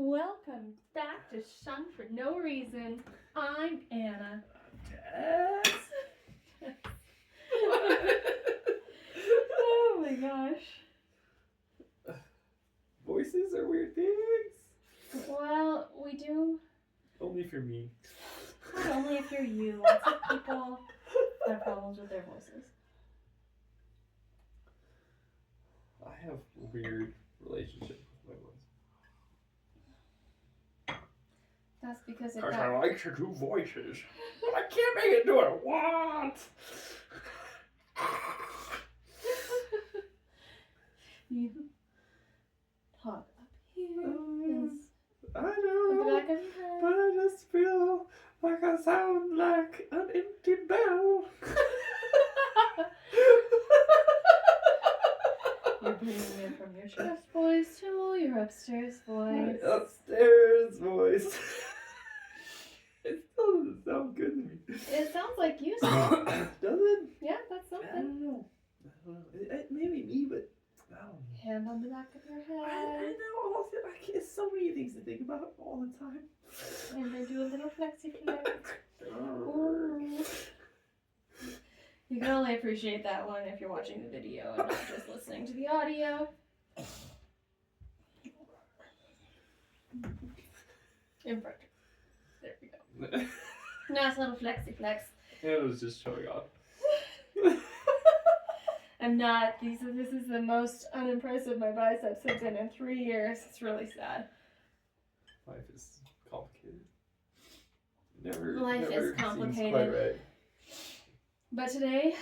Welcome back to Shun for No Reason. I'm Anna. Tess. Oh my gosh. Voices are weird things. Well, we do. Only for me. Not only if you're you. Lots of people have problems with their voices. I have a weird relationship with my voice. That's because it Because got... I like to do voices. I can't make it do what I want. You talk up here. I The know, back of your head. but I just feel like I sound like an empty bell. You're bringing it from your chest voice to your upstairs voice. My upstairs voice. It still doesn't sound good to me. It sounds like you. Does it? Yeah, that's I something. don't know. It may be me, but I don't know. Hand on the back of your I head. know. It's so many things to think about all the time. And then do a little flexi flex. Ooh. You can only appreciate that one if you're watching the video and not just listening to the audio. In front. There we go. Nice little flexi flex. It was just showing off. I'm not. This is the most unimpressive my biceps have been in 3 years. It's really sad. Life is complicated. Never. Life never is seems complicated. Quite right. But today,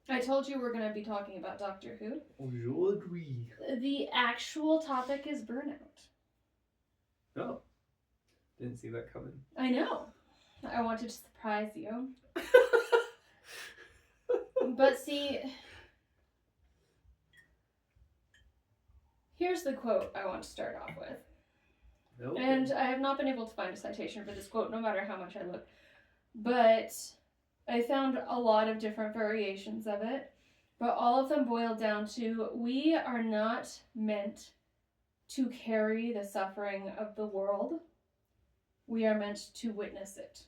I told you we're going to be talking about Doctor Who. Aujourd'hui. The actual topic is burnout. Oh. Didn't see that coming. I know. I wanted to surprise you. But see, here's the quote I want to start off with. Okay. And I have not been able to find a citation for this quote, no matter how much I look. But I found a lot of different variations of it. But all of them boil down to, we are not meant to carry the suffering of the world. We are meant to witness it.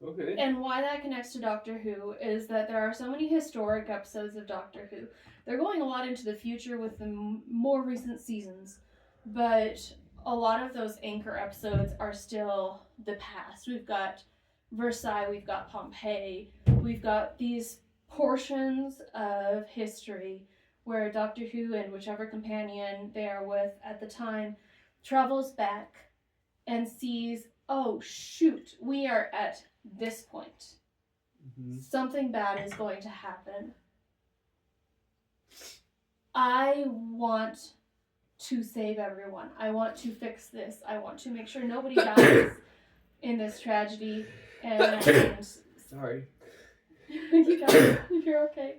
Okay. And why that connects to Doctor Who is that there are so many historic episodes of Doctor Who. They're going a lot into the future with the more recent seasons, but a lot of those anchor episodes are still the past. We've got Versailles, we've got Pompeii, we've got these portions of history where Doctor Who and whichever companion they are with at the time travels back and sees, oh shoot, we are at this point. Mm-hmm. Something bad is going to happen. I want to save everyone. I want to fix this. I want to make sure nobody dies in this tragedy. And Sorry. you got it. You're okay.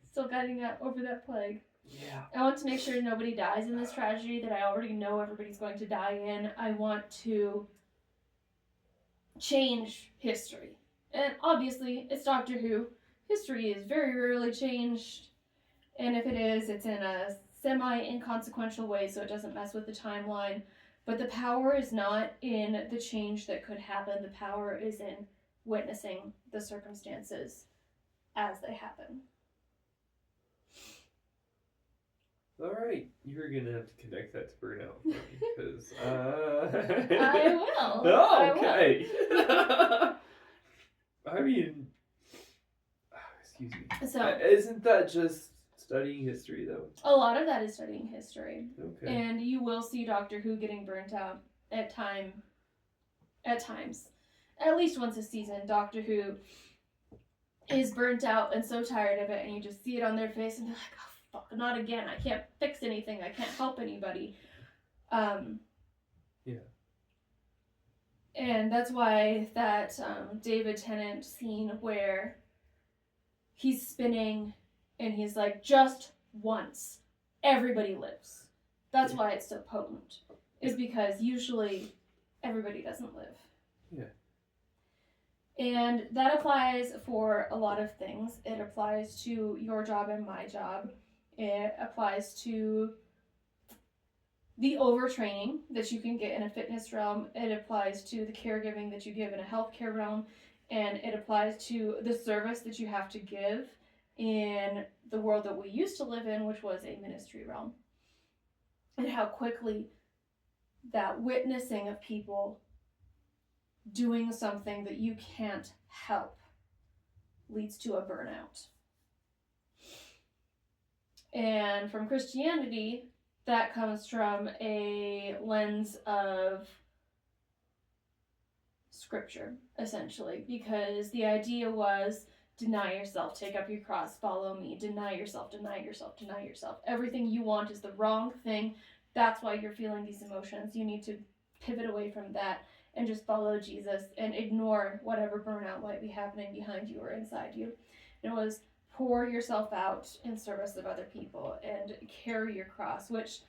Still getting over that plague. Yeah. I want to make sure nobody dies in this tragedy that I already know everybody's going to die in. I want to change history. And obviously, it's Doctor Who. History is very rarely changed. And if it is, it's in a semi-inconsequential way, so it doesn't mess with the timeline. But the power is not in the change that could happen. The power is in witnessing the circumstances as they happen. All right, you're gonna have to connect that to Burnout for me, because I will. Oh, okay. I mean, excuse me. So Isn't that just studying history, though? a lot of that is studying history. Okay. And you will see Doctor Who getting burnt out at times. At least once a season, Doctor Who is burnt out and so tired of it, and you just see it on their face and they're like, oh fuck, not again. I can't fix anything. I can't help anybody. Yeah. And that's why that David Tennant scene where he's spinning and he's like, just once, everybody lives. That's why it's so potent. Is because usually everybody doesn't live. Yeah. And that applies for a lot of things. It applies to your job and my job. It applies to the overtraining that you can get in a fitness realm. It applies to the caregiving that you give in a healthcare realm, and it applies to the service that you have to give in the world that we used to live in, which was a ministry realm. And how quickly that witnessing of people doing something that you can't help leads to a burnout. And from Christianity, that comes from a lens of scripture, essentially, because the idea was deny yourself, take up your cross, follow me, deny yourself, deny yourself, deny yourself. Everything you want is the wrong thing. That's why you're feeling these emotions. You need to pivot away from that and just follow Jesus and ignore whatever burnout might be happening behind you or inside you. And it was pour yourself out in service of other people and carry your cross, which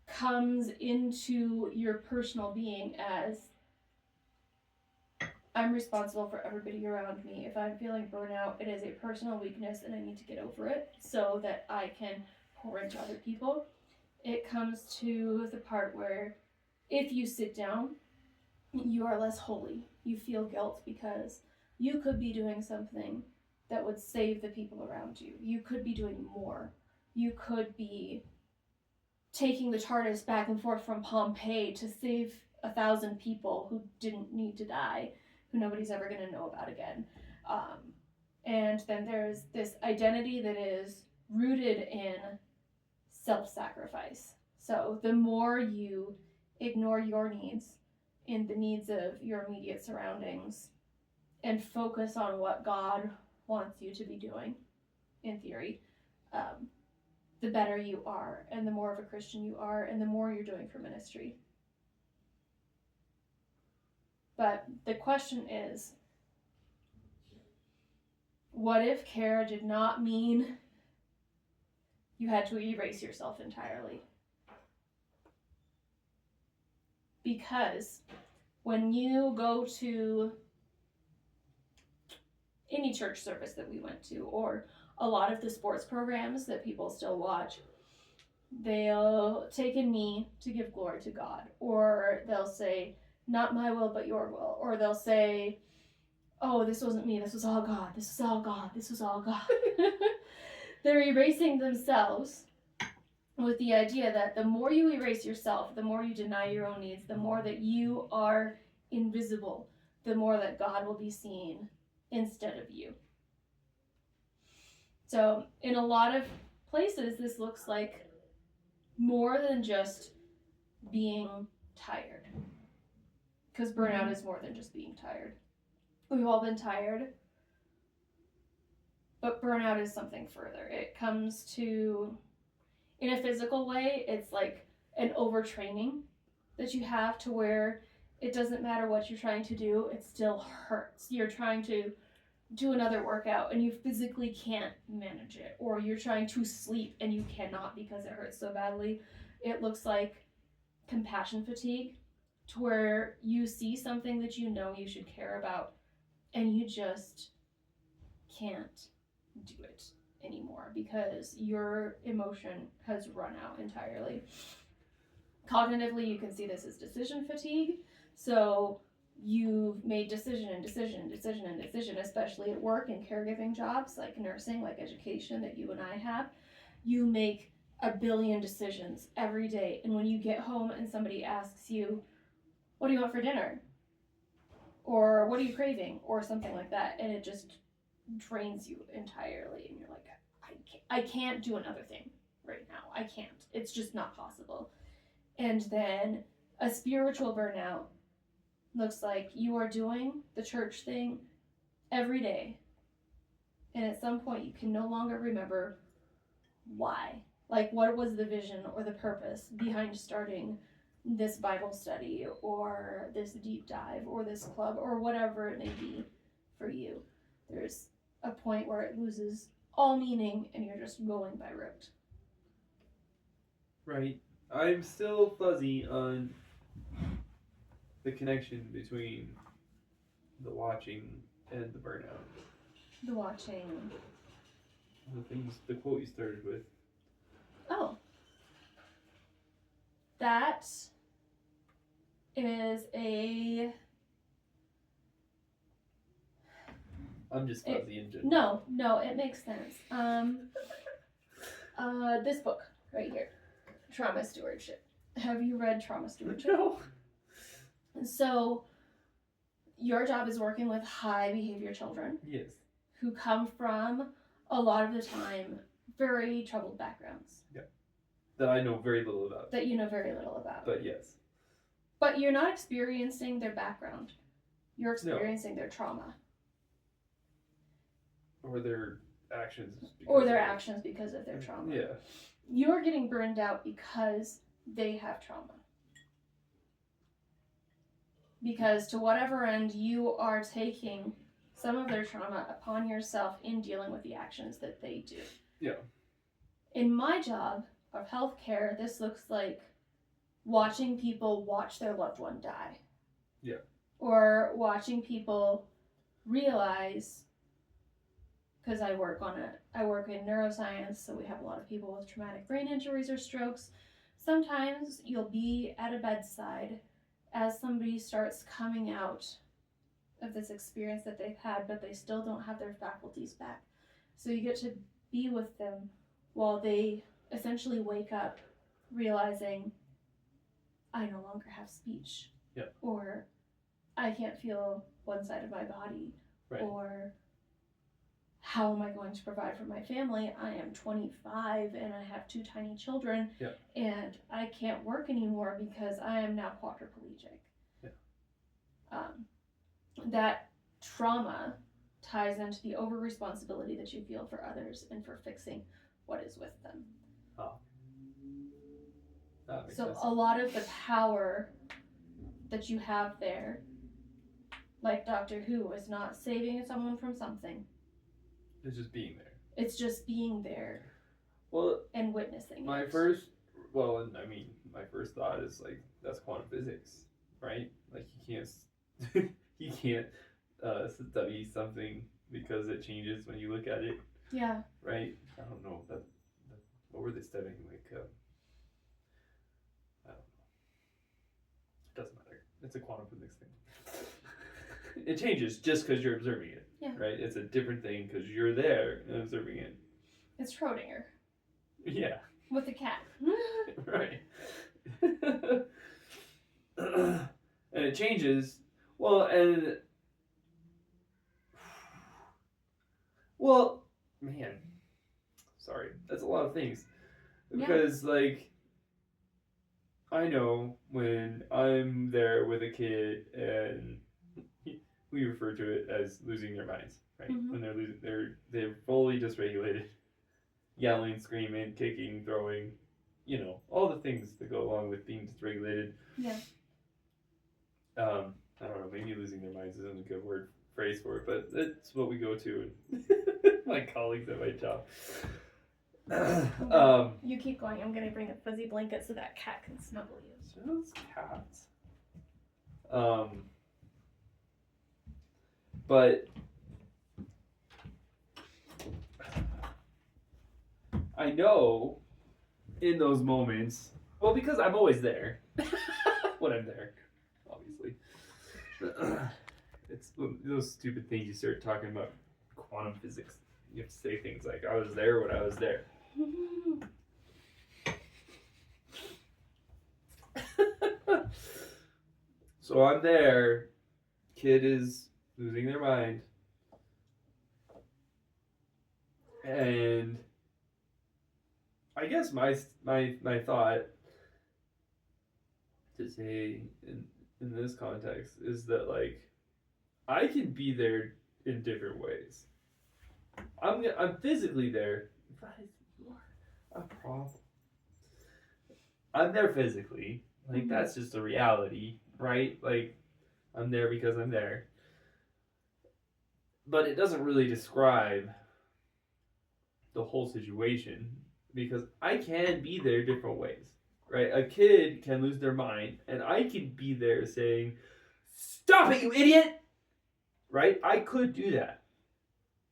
comes into your personal being as I'm responsible for everybody around me. If I'm feeling burnout, it is a personal weakness and I need to get over it so that I can pour into other people. It comes to the part where if you sit down, you are less holy. You feel guilt because you could be doing something that would save the people around you. You could be doing more. You could be taking the TARDIS back and forth from Pompeii to save 1,000 people who didn't need to die, who nobody's ever going to know about again. And then there's this identity that is rooted in self-sacrifice. So the more you ignore your needs and the needs of your immediate surroundings and focus on what God wants you to be doing, in theory, the better you are and the more of a Christian you are and the more you're doing for ministry. But the question is, what if care did not mean you had to erase yourself entirely? Because when you go to any church service that we went to, or a lot of the sports programs that people still watch, they'll take a knee to give glory to God, or they'll say, not my will, but your will, or they'll say, oh, this wasn't me, this was all God, this was all God, this was all God. They're erasing themselves with the idea that the more you erase yourself, the more you deny your own needs, the more that you are invisible, the more that God will be seen instead of you. So in a lot of places, this looks like more than just being tired. Because burnout is more than just being tired. We've all been tired. But burnout is something further. It comes to, in a physical way, it's like an overtraining that you have to where it doesn't matter what you're trying to do, it still hurts. You're trying to do another workout and you physically can't manage it, or you're trying to sleep and you cannot because it hurts so badly. It looks like compassion fatigue, to where you see something that you know you should care about and you just can't do it anymore because your emotion has run out entirely. Cognitively, you can see this as decision fatigue. So you've made decision, especially at work and caregiving jobs like nursing, like education that you and I have. You make a billion decisions every day. And when you get home and somebody asks you, what do you want for dinner? Or what are you craving? Or something like that. And it just drains you entirely. And you're like, I can't do another thing right now. I can't. It's just not possible. And then a spiritual burnout looks like you are doing the church thing every day. And at some point you can no longer remember why. Like, what was the vision or the purpose behind starting this Bible study or this deep dive or this club or whatever it may be for you. There's a point where it loses all meaning and you're just going by rote. Right. I'm still fuzzy on the connection between the watching and the burnout. The watching. The quote you started with. Oh. That is a... I'm just fuzzy in general. No, it makes sense. This book right here, Trauma Stewardship. Have you read Trauma Stewardship? No. So, your job is working with high behavior children. Yes. Who come from, a lot of the time, very troubled backgrounds. Yeah. That I know very little about. That you know very little about. But yes. But you're not experiencing their background. You're experiencing their trauma. Or their actions. Because of their trauma. Yeah. You're getting burned out because they have trauma. Because to whatever end, you are taking some of their trauma upon yourself in dealing with the actions that they do. Yeah. In my job of healthcare, this looks like watching people watch their loved one die. Yeah. Or watching people realize, because I work in neuroscience, so we have a lot of people with traumatic brain injuries or strokes. Sometimes you'll be at a bedside as somebody starts coming out of this experience that they've had, but they still don't have their faculties back. So you get to be with them while they essentially wake up realizing, I no longer have speech. Yeah. Or I can't feel one side of my body. Right. Or how am I going to provide for my family? I am 25 and I have 2 tiny children. Yeah. And I can't work anymore because I am now quadriplegic. Yeah. That trauma ties into the over-responsibility that you feel for others and for fixing what is with them. Oh. That makes So sense. a lot of the power that you have there, like Doctor Who, is not saving someone from something. It's just being there. It's just being there. Well, and witnessing my it. first thought is like, that's quantum physics, right? Like you can't study something because it changes when you look at it. Yeah. Right? I don't know that what were they studying? Like I don't know. It doesn't matter. It's a quantum physics thing. It changes just because you're observing it. Yeah. Right? It's a different thing because you're there and observing it. It's Schrodinger. Yeah. With a cat. Right. And it changes. Well, man. Sorry. That's a lot of things. Because, like, I know when I'm there with a kid and we refer to it as losing their minds, right? Mm-hmm. When they're fully dysregulated, yelling, screaming, kicking, throwing, all the things that go along with being dysregulated. Yeah. I don't know, maybe losing their minds isn't a good phrase for it, but it's what we go to and my colleagues at my job. You keep going. I'm gonna bring a fuzzy blanket so that cat can snuggle you. Just cats. But I know in those moments, well, because I'm always there when I'm there, obviously. It's those stupid things you start talking about quantum physics. You have to say things like, I was there when I was there. So I'm there, kid is losing their mind, and I guess my thought to say in this context is that, like, I can be there in different ways. I'm physically there. You are a problem. I'm there physically. Like, that's just a reality, right? Like, I'm there because I'm there. But it doesn't really describe the whole situation, because I can be there different ways, right? A kid can lose their mind, and I can be there saying, "Stop it, you idiot!" Right? I could do that.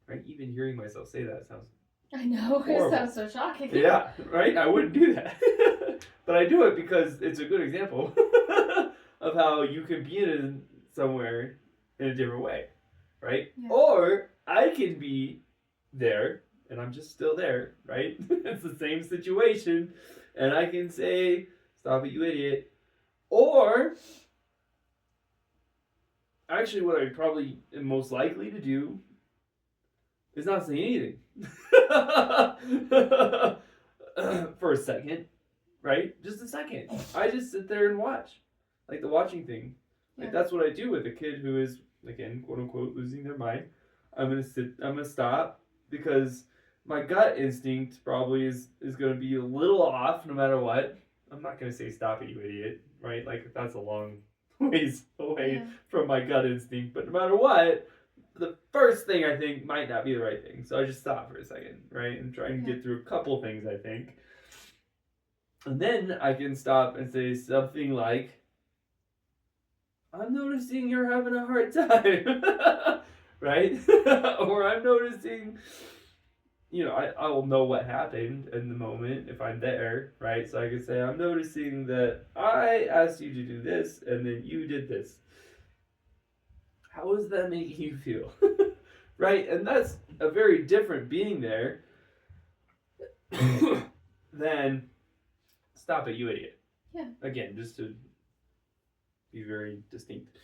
Right? Even hearing myself say that sounds I know. horrible. It sounds so shocking. Yeah, right? I wouldn't do that. But I do it because it's a good example of how you can be in somewhere in a different way, right? Yeah. Or I can be there and I'm just still there, right? It's the same situation, and I can say, "Stop it, you idiot." Or actually, what I probably am most likely to do is not say anything for a second, right? Just a second. I just sit there and watch, like the watching thing. Like that's what I do with a kid who is, again, quote unquote, losing their mind. I'm gonna stop because my gut instinct probably is gonna be a little off no matter what. I'm not gonna say stop it, you idiot, right? Like that's a long ways away from my gut instinct. But no matter what, the first thing I think might not be the right thing. So I just stop for a second, right? And try and get through a couple things, I think. And then I can stop and say something like, I'm noticing you're having a hard time. Right? Or I'm noticing, I will know what happened in the moment if I'm there, right? So I can say, I'm noticing that I asked you to do this and then you did this. How is that making you feel? Right? And that's a very different being there than stop it, you idiot. Yeah. Again, just to be very distinct.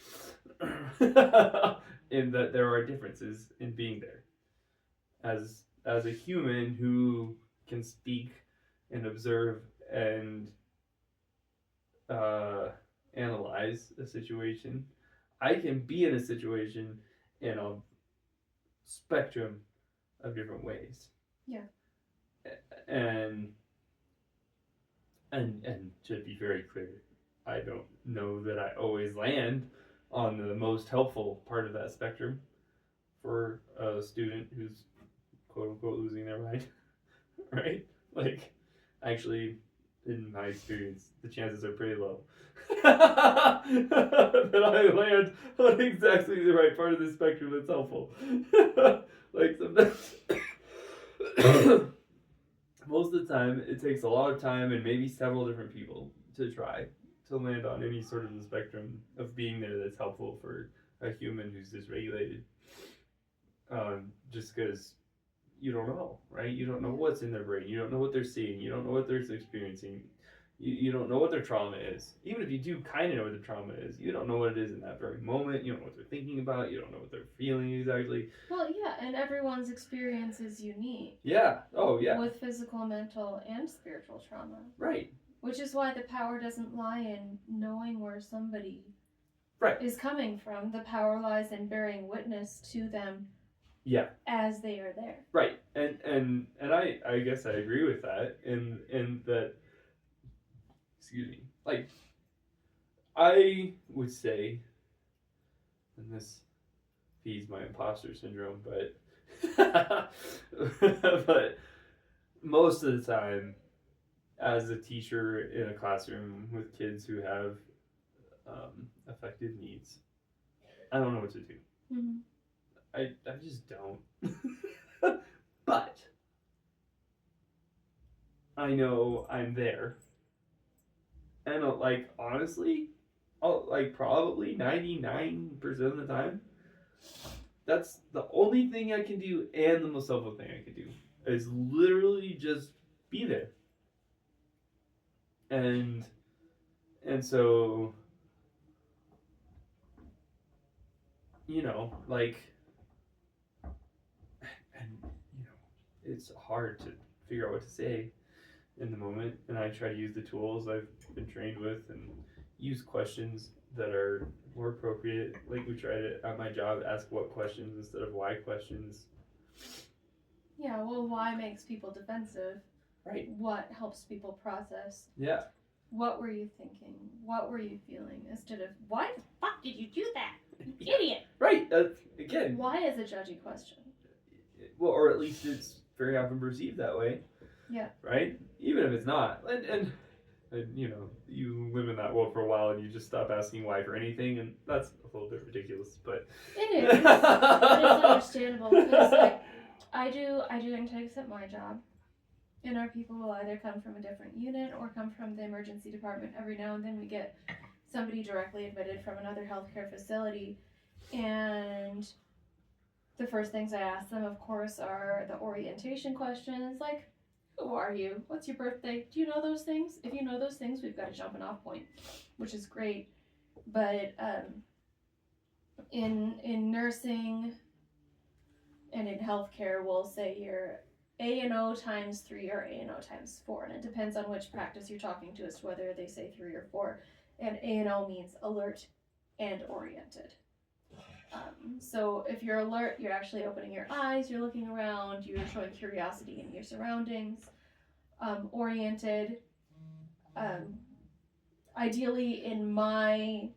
In that there are differences in being there. As a human who can speak and observe and analyze a situation, I can be in a situation in a spectrum of different ways. Yeah. And to be very clear, I don't know that I always land on the most helpful part of that spectrum for a student who's quote unquote losing their mind. Right? Like, actually, in my experience, the chances are pretty low that I land on exactly the right part of the spectrum that's helpful. Like, sometimes, most of the time, it takes a lot of time and maybe several different people to try to land on any sort of the spectrum of being there that's helpful for a human who's dysregulated. Just because you don't know, right? You don't know what's in their brain. You don't know what they're seeing. You don't know what they're experiencing. You don't know what their trauma is. Even if you do kind of know what their trauma is, you don't know what it is in that very moment. You don't know what they're thinking about. You don't know what they're feeling exactly. Well, yeah, and everyone's experience is unique. Yeah. Oh, yeah. With physical, mental, and spiritual trauma. Right. Which is why the power doesn't lie in knowing where somebody is coming from. The power lies in bearing witness to them. Yeah. As they are there. Right. And I guess I agree with that in that, excuse me, like, I would say, and this feeds my imposter syndrome, but but most of the time, as a teacher in a classroom with kids who have affective needs, I don't know what to do. Mm-hmm. I just don't. But I know I'm there. And like, honestly, like probably 99% of the time, that's the only thing I can do and the most helpful thing I can do is literally just be there. And so, like, and it's hard to figure out what to say in the moment, and I try to use the tools I've been trained with and use questions that are more appropriate. Like, we try to, at my job, ask what questions instead of why questions. Yeah, well, why makes people defensive? Right. What helps people process? Yeah. What were you thinking? What were you feeling? Instead of, why the fuck did you do that? You idiot! Right. Again. Why is a judgy question? Well, or at least it's very often perceived that way. Yeah. Right? Even if it's not. And you live in that world for a while and you just stop asking why for anything, and that's a little bit ridiculous, but... It is. But it's understandable because, like, I do intakes at my job, And our people will either come from a different unit or come from the emergency department. Every now and then we get somebody directly admitted from another healthcare facility. And the first things I ask them, of course, are the orientation questions like, who are you? What's your birthday? Do you know those things? If you know those things, we've got a jumping off point, which is great. But in nursing and in healthcare, we'll say you're A&O times 3 or A&O times 4, and it depends on which practice you're talking to as to whether they say 3 or 4. And A&O means alert and oriented. So if you're alert, you're actually opening your eyes, you're looking around, you're showing curiosity in your surroundings. Oriented, ideally in my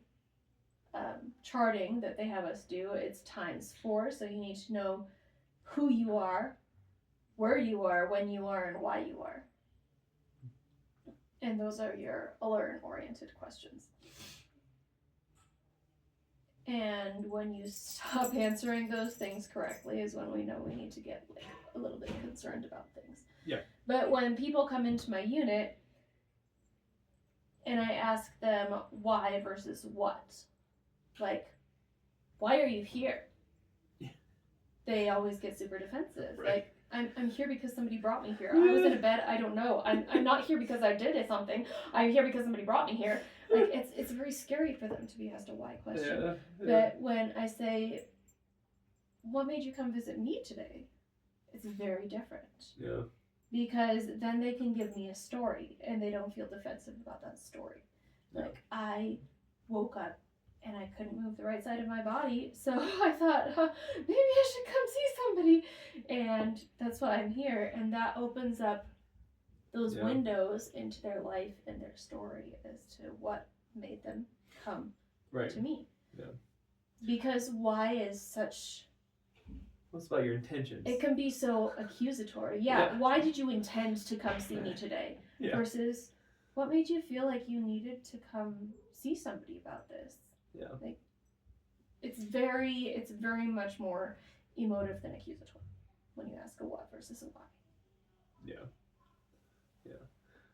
charting that they have us do, it's times 4, so you need to know who you are, where you are, when you are, and why you are. And those are your alert and oriented questions. And when you stop answering those things correctly is when we know we need to get like a little bit concerned about things. Yeah. But when people come into my unit and I ask them why versus what, like, why are you here? Yeah. They always get super defensive. Right. Like, I'm here because somebody brought me here. I was in a bed. I don't know. I'm not here because I did something. I'm here because somebody brought me here. Like, it's very scary for them to be asked a why question. Yeah. But when I say, what made you come visit me today? It's very different. Yeah. Because then they can give me a story and they don't feel defensive about that story. Yeah. Like, I woke up and I couldn't move the right side of my body, so I thought, maybe I should come see somebody. And that's why I'm here. And that opens up those windows into their life and their story as to what made them come to me. Yeah. Because why is such... What's about your intentions? It can be so accusatory. Yeah. Why did you intend to come see me today? Yeah. Versus, what made you feel like you needed to come see somebody about this? Yeah. Like, it's very much more emotive than accusatory when you ask a what versus a why. Yeah. Yeah.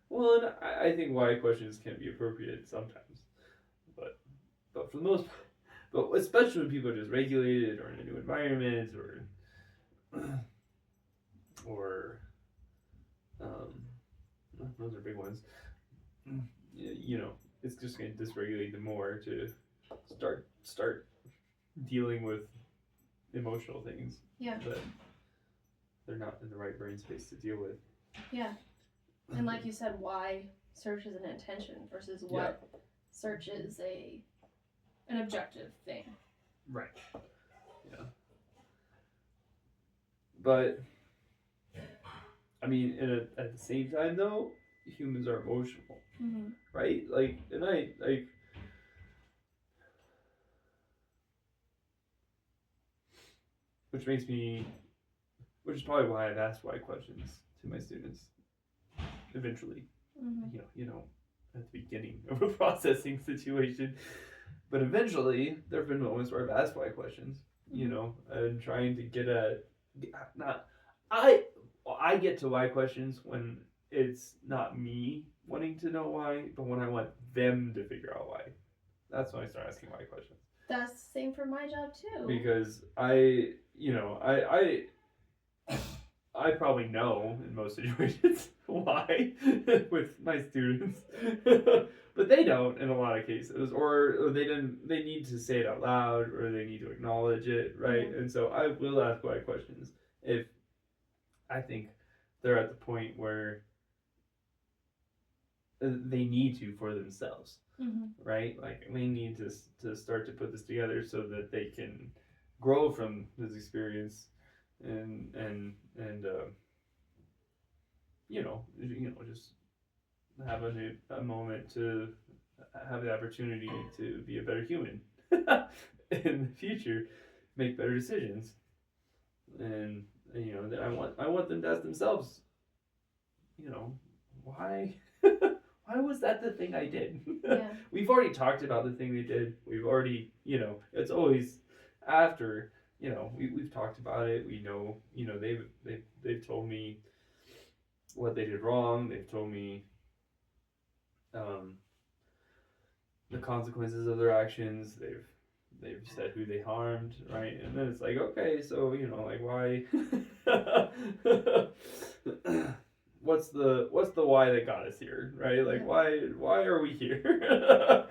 Well, and I think why questions can be appropriate sometimes, but for the most part, but especially when people are just regulated or in a new environment or those are big ones. You know, it's just going to dysregulate them more to start dealing with emotional things that they're not in the right brain space to deal with. Yeah. And like you said, why search is an intention versus what search is an objective thing. Right. Yeah. But I mean, at the same time though, humans are emotional, right? Like, and I like. Which is probably why I've asked why questions to my students. Eventually, you know, at the beginning of a processing situation, but eventually there have been moments where I've asked why questions. You know, and trying to get I get to why questions when it's not me wanting to know why, but when I want them to figure out why. That's when I start asking why questions. That's the same for my job too. Because I probably know in most situations why with my students, but they don't in a lot of cases, or they need to say it out loud, or they need to acknowledge it, right? And so I will ask why questions if I think they're at the point where they need to for themselves, right? Like, they need to start to put this together so that they can grow from this experience and just have a moment to have the opportunity to be a better human in the future, make better decisions, and then I want them to ask themselves, why why was that the thing I did? Yeah. We've already talked about the thing they did. We've already, it's always after, we've talked about it. We know, they've told me what they did wrong. They've told me the consequences of their actions. They've said who they harmed, right? And then it's like, okay, so like why? What's the why that got us here, right? Like why are we here?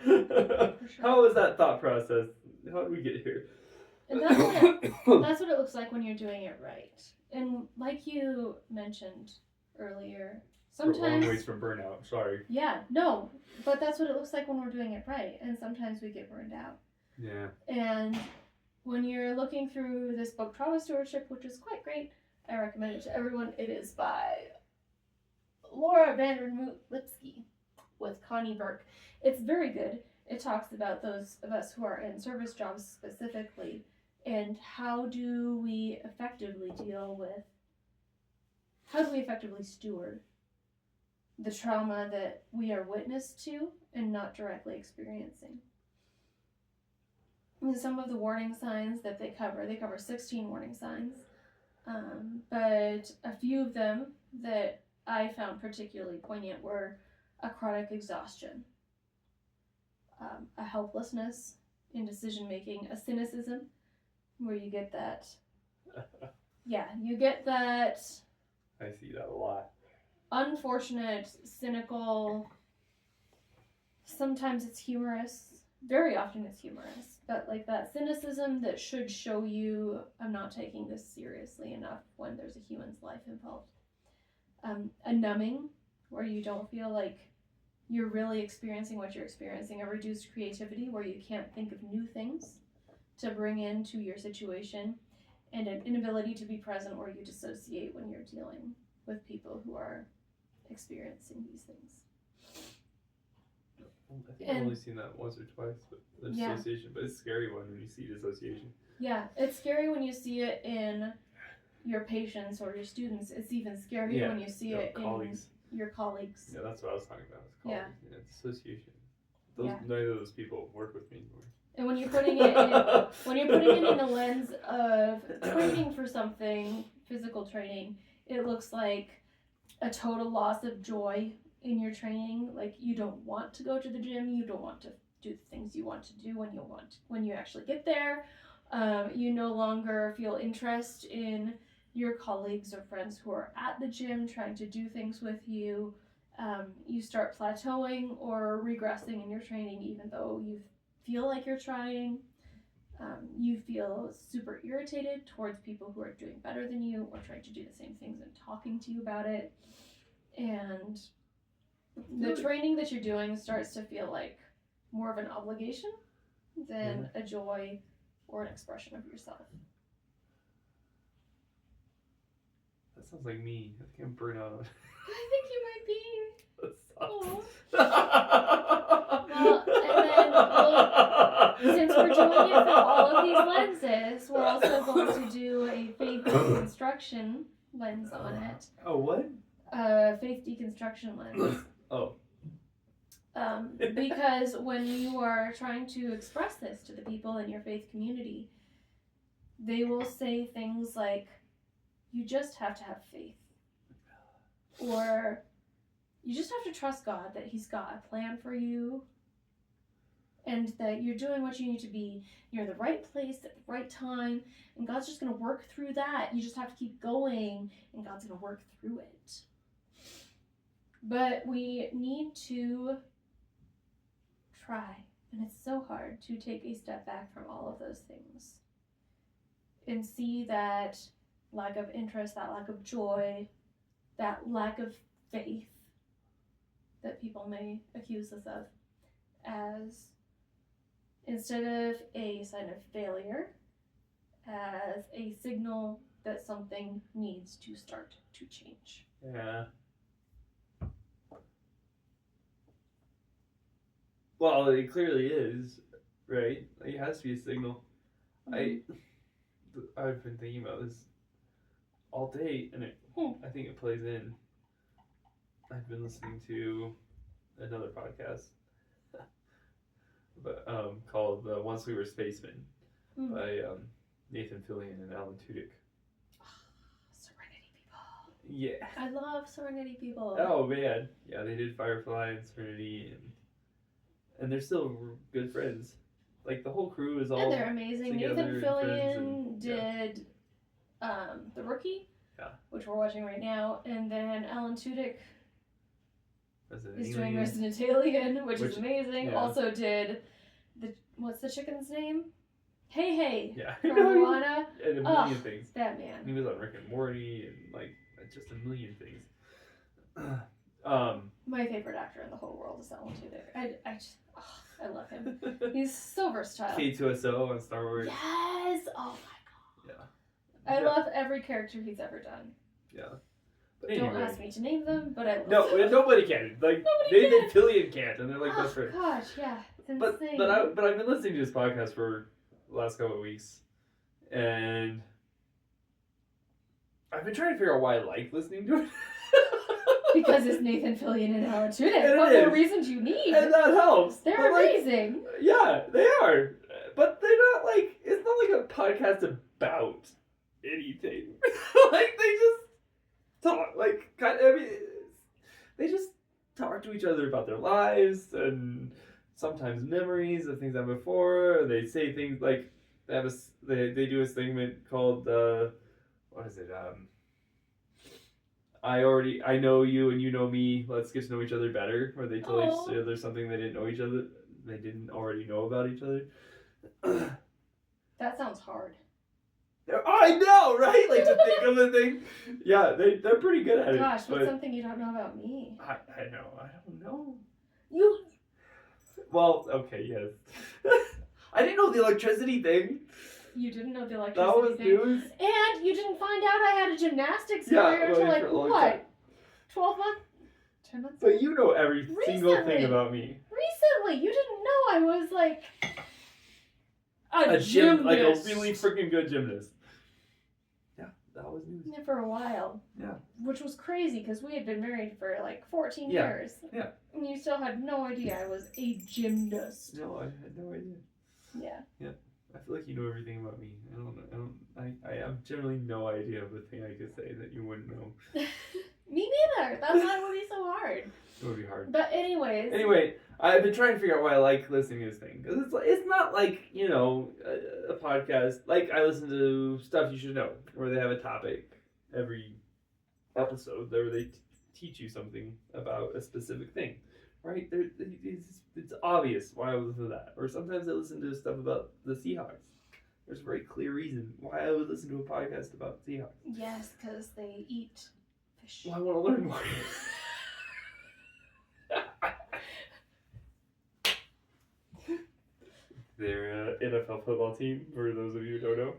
For sure. How was that thought process? How did we get here? And that's what it looks like when you're doing it right. And like you mentioned earlier, Long sometimes ways from burnout. Sorry. yeah, no, but that's what it looks like when we're doing it right. And sometimes we get burned out. Yeah. And when you're looking through this book, Trauma Stewardship, which is quite great, I recommend it to everyone. It is by Laura Vandermoot Lipsky with Connie Burke. It's very good. It talks about those of us who are in service jobs specifically, and how do we effectively steward the trauma that we are witness to and not directly experiencing. And some of the warning signs that they cover 16 warning signs, but a few of them that I found particularly poignant were a chronic exhaustion, a helplessness in decision making, a cynicism, where you get that. You get that. I see that a lot. Unfortunate, cynical. Sometimes it's humorous. Very often it's humorous, but like that cynicism that should show you I'm not taking this seriously enough when there's a human's life involved. A numbing, where you don't feel like you're really experiencing what you're experiencing. A reduced creativity, where you can't think of new things to bring into your situation. And an inability to be present, where you dissociate when you're dealing with people who are experiencing these things. I think I've only seen that once or twice, but the dissociation. But it's a scary one when you see dissociation. Yeah, it's scary when you see it in your patients or your students. It's even scarier when you see it colleagues. In your colleagues. Yeah, that's what I was talking about. It's colleagues. Yeah, dissociation. Neither of those people work with me anymore. And when you're putting it in the lens of training for something, physical training, it looks like a total loss of joy in your training. Like you don't want to go to the gym, you don't want to do the things you want to do when you actually get there. You no longer feel interest in your colleagues or friends who are at the gym trying to do things with you. You start plateauing or regressing in your training, even though you feel like you're trying. You feel super irritated towards people who are doing better than you or trying to do the same things and talking to you about it. And the training that you're doing starts to feel like more of an obligation than a joy or an expression of yourself. That sounds like me. I think I'm burnt out. I think you might be. That sucks. Since we're doing it from all of these lenses, we're also going to do a faith deconstruction lens on it. Oh, what? Faith deconstruction lens. Oh. Because when you are trying to express this to the people in your faith community, they will say things like, you just have to have faith. Or, you just have to trust God that He's got a plan for you. And that you're doing what you need to be. You're in the right place at the right time. And God's just going to work through that. You just have to keep going. And God's going to work through it. But we need to try. And it's so hard to take a step back from all of those things. And see that lack of interest, that lack of joy, that lack of faith that people may accuse us of as, instead of a sign of failure, as a signal that something needs to start to change. Yeah. Well, it clearly is, right? It has to be a signal. Mm-hmm. I've been thinking about this all day, and I think it plays in. I've been listening to another podcast but called Once We Were Spacemen by Nathan Fillion and Alan Tudyk. Serenity people. Yeah. I love Serenity people. Oh man, yeah, they did Firefly and Serenity, and they're still good friends. Like the whole crew is all And they're amazing. together Nathan and friends Fillion did The Rookie, which we're watching right now, and then Alan Tudyk is doing Resident Alien, which is amazing. Yeah. Also did what's the chicken's name? Hey, Yeah. from Moana. And a million things. That man. He was on Rick and Morty and like just a million things. My favorite actor in the whole world is Alan Tudyk. I love him. He's so versatile. K2SO on Star Wars. Yes! Oh my god. Yeah. I love every character he's ever done. Yeah. But anyway. Don't ask me to name them, but I love them. Nobody can. Like Nathan Fillion can't, and they're like best friends. Gosh, yeah. It's insane. But I've been listening to his podcast for the last couple of weeks, and I've been trying to figure out why I like listening to it. Because it's Nathan Fillion and Alan Tudyk. And What more reason do you need? And that helps. They're amazing. Yeah, they are. But they're not like, it's not like a podcast about anything. Like, they just talk, like, they just talk to each other about their lives and sometimes memories of things done before. Or they say things like, they do a segment called, what is it, I know you and you know me. Let's get to know each other better. Or they tell each other something they didn't already know about each other. That sounds hard. I know, right? Like to think of the thing. Yeah, they're pretty good at it. Gosh, what's something you don't know about me? I know. I don't know. You. Well, okay, yes. I didn't know the electricity thing. You didn't know the electricity thing. That was news. And you didn't find out I had a gymnastics career until like what? 12 months? 10 months? But you know every single thing about me. Recently, you didn't know I was like a gymnast. Like a really freaking good gymnast. Yeah, that was news. Yeah, for a while. Yeah. Which was crazy because we had been married for like 14 years. Yeah. And you still had no idea I was a gymnast. No, I had no idea. Yeah. Yeah. I feel like you know everything about me. I have generally no idea of the thing I could say that you wouldn't know. Me neither. That's why it would be so hard. It would be hard. But anyways. Anyway, I've been trying to figure out why I like listening to this thing. Because it's not like, you know, a podcast. Like, I listen to Stuff You Should Know, where they have a topic every episode where they teach you something about a specific thing. Right? It's obvious why I listen to that. Or sometimes I listen to stuff about the Seahawks. There's a very clear reason why I would listen to a podcast about Seahawks. Yes, because they eat fish. Well, I want to learn more. They're an NFL football team, for those of you who don't know.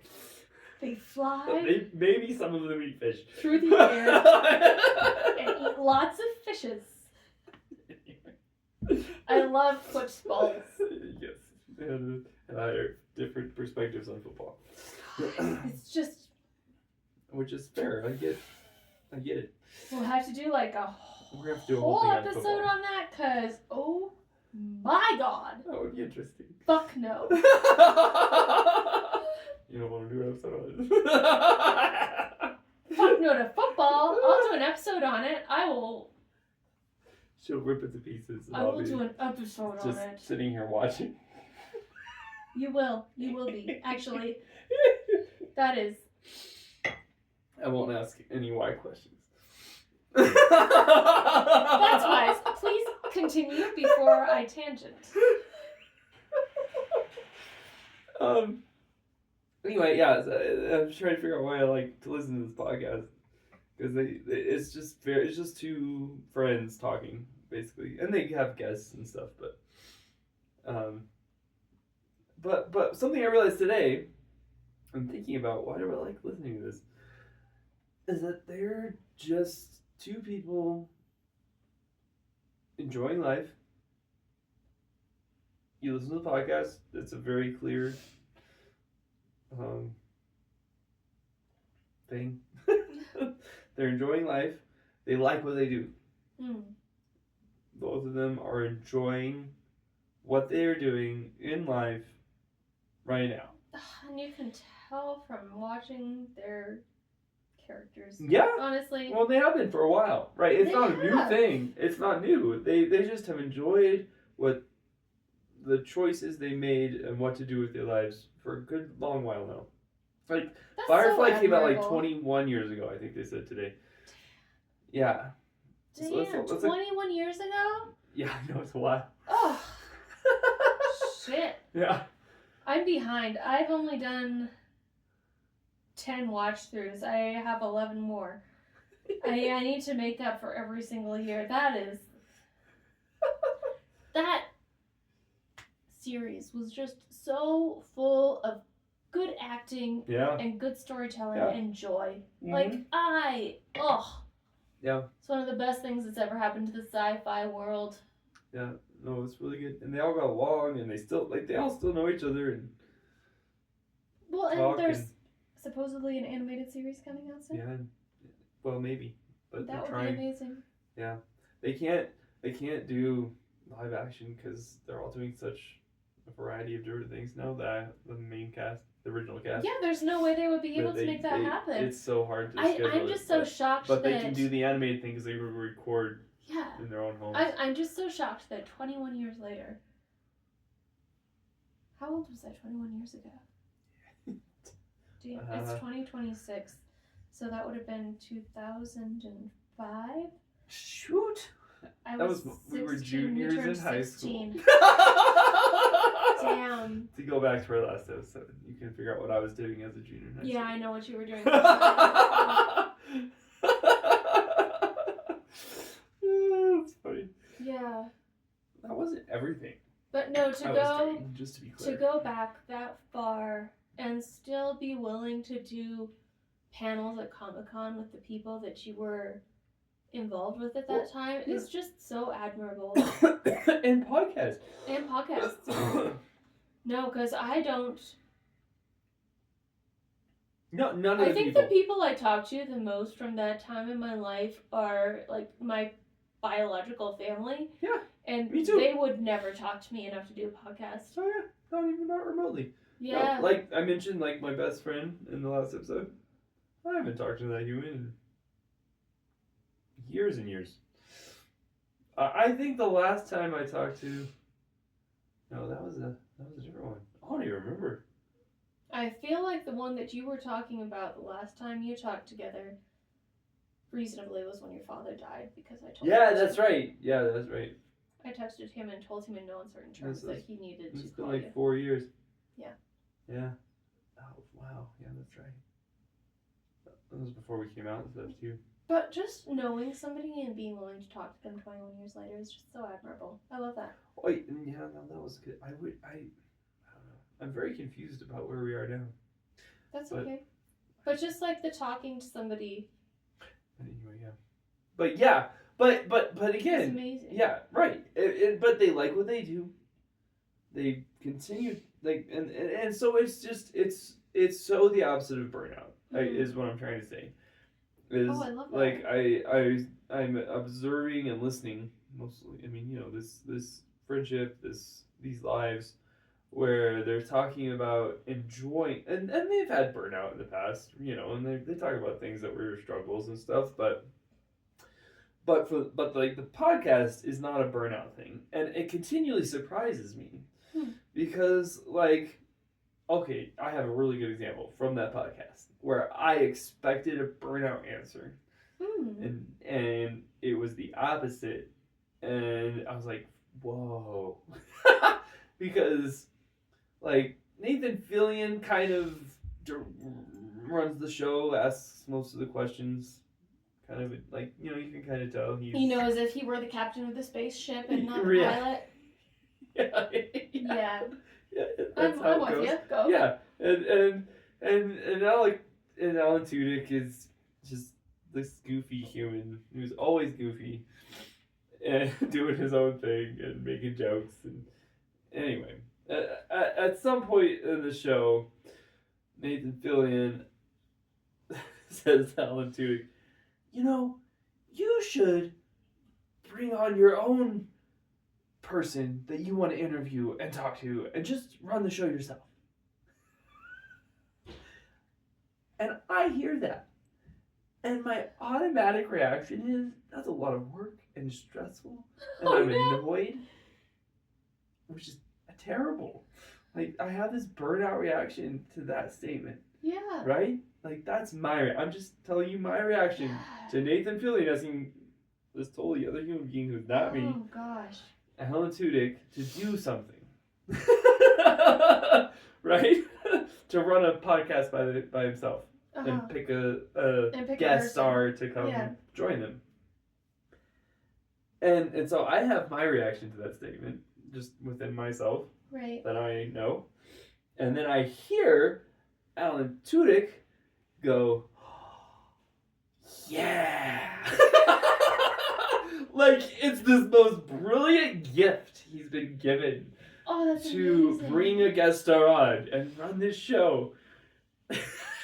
They fly. Maybe some of them eat fish. Through the air. And eat lots of fishes. I love footballs. Yes. And I have different perspectives on football. It's just... Which is fair. I get it. We'll have to do like a We're gonna have to do a whole thing episode on that, because, oh my god. That would be interesting. Fuck no. You don't want to do an episode on it. Fuck no to football. I'll do an episode on it. I will... She'll rip it to pieces. I will do an episode on it. Just sitting here watching. You will. You will be. Actually, that is... I won't ask any why questions. That's wise. Please continue before I tangent. Anyway, yeah, so I'm trying to figure out why I like to listen to this podcast, because it's just two friends talking basically, and they have guests and stuff, but something I realized today, I'm thinking about why do I like listening to this, is that they're just two people enjoying life. You listen to the podcast, it's a very clear thing. They're enjoying life. They like what they do. Both of them are enjoying what they are doing in life right now. And you can tell from watching their characters. Yeah. Honestly. Well, they have been for a while, right? It's They not a new have. thing. It's not new. They just have enjoyed what the choices they made and what to do with their lives for a good long while now. Like That's Firefly so came out like admirable. 21 years ago, I think they said today. Yeah. Damn, So let's 21 years ago? yeah, I know it's a lot. Oh, shit. Yeah. I'm behind. I've only done 10 watch throughs. I have 11 more. I need to make up for every single year. That series was just so full of good acting Yeah. and good storytelling Yeah. and joy. Mhm. Like, Yeah. It's one of the best things that's ever happened to the sci-fi world. Yeah. No, it's really good. And they all got along and they all still know each other and Well, talk and there's and, supposedly an animated series coming out soon. yeah. Well, maybe. But That they're would trying. be amazing. Yeah. They can't do live action because they're all doing such a variety of different things now that the main cast, the original cast. Yeah, there's no way they would be able that to make that happen. It's so hard to schedule I'm just so shocked but that... they can do the animated thing because they record in their own homes. I'm just so shocked that 21 years later... How old was I 21 years ago? It's 2026. So that would have been 2005? Shoot! We were juniors in high school. Damn. To go back to our last episode, you can figure out what I was doing as a junior in high school. Yeah, I know what you were doing. That's funny. Yeah. That wasn't everything. But no, just to be clear. To go back that far and still be willing to do panels at Comic-Con with the people that you were involved with at that time is just so admirable. And podcasts. And podcasts. No, because I don't... No, none of I think the people I talk to the most from that time in my life are, like, my biological family. Yeah, and me too. They would never talk to me enough to do a podcast. Oh, yeah. Not remotely. Yeah. No, like I mentioned, like my best friend in the last episode. I haven't talked to that human in years and years. I think the last time I talked to... No, that was a different one. I don't even remember. I feel like the one that you were talking about the last time you talked together reasonably was when your father died, because I told Yeah, that's right. Yeah, that's right. I texted him and told him in no uncertain terms that he needed to It's been call like you. 4 years. Yeah. Yeah. Oh, wow. Yeah, that's right. That was before we came out and stuff, too. But just knowing somebody and being willing to talk to them 21 years later is just so admirable. I love that. Wait, yeah, no, that was good. I don't know. I'm very confused about where we are now. That's okay. But just like the talking to somebody. Anyway, yeah. But yeah, but again. It's amazing. Yeah, right. But they like what they do. They continue, like, and so it's just, it's so the opposite of burnout, is what I'm trying to say. I love that. Like, I'm observing and listening mostly. I mean, this friendship, these lives where they're talking about enjoying, and they've had burnout in the past, and they talk about things that were struggles and stuff, but like the podcast is not a burnout thing, and it continually surprises me because, like, okay, I have a really good example from that podcast where I expected a burnout answer, and it was the opposite, and I was like, whoa, because, like, Nathan Fillion kind of runs the show, asks most of the questions, kind of, like, you can kind of tell he's... as if he were the captain of the spaceship and not the pilot. Yeah. Yeah, that's how it goes. With you. Go. Yeah, and Alan Tudyk is just this goofy human who's always goofy and doing his own thing and making jokes. And anyway, at some point in the show, Nathan Fillion says to Alan Tudyk, you should bring on your own person that you want to interview and talk to and just run the show yourself. And I hear that. And my automatic reaction is, that's a lot of work and stressful, and Oh, I'm no. annoyed, which is terrible. Like, I have this burnout reaction to that statement, Yeah. right? Like, that's I'm just telling you my reaction to Nathan Fillion asking this totally other human being who's not me, Oh gosh. Alan Tudyk, to do something. Right? To run a podcast by himself. And pick a And pick a guest person. star to come join them. And so I have my reaction to that statement, just within myself, Right. that I know. And then I hear Alan Tudyk go, yeah! Like, it's this most brilliant gift he's been given. Oh, that's to amazing. bring a guest star on and run this show.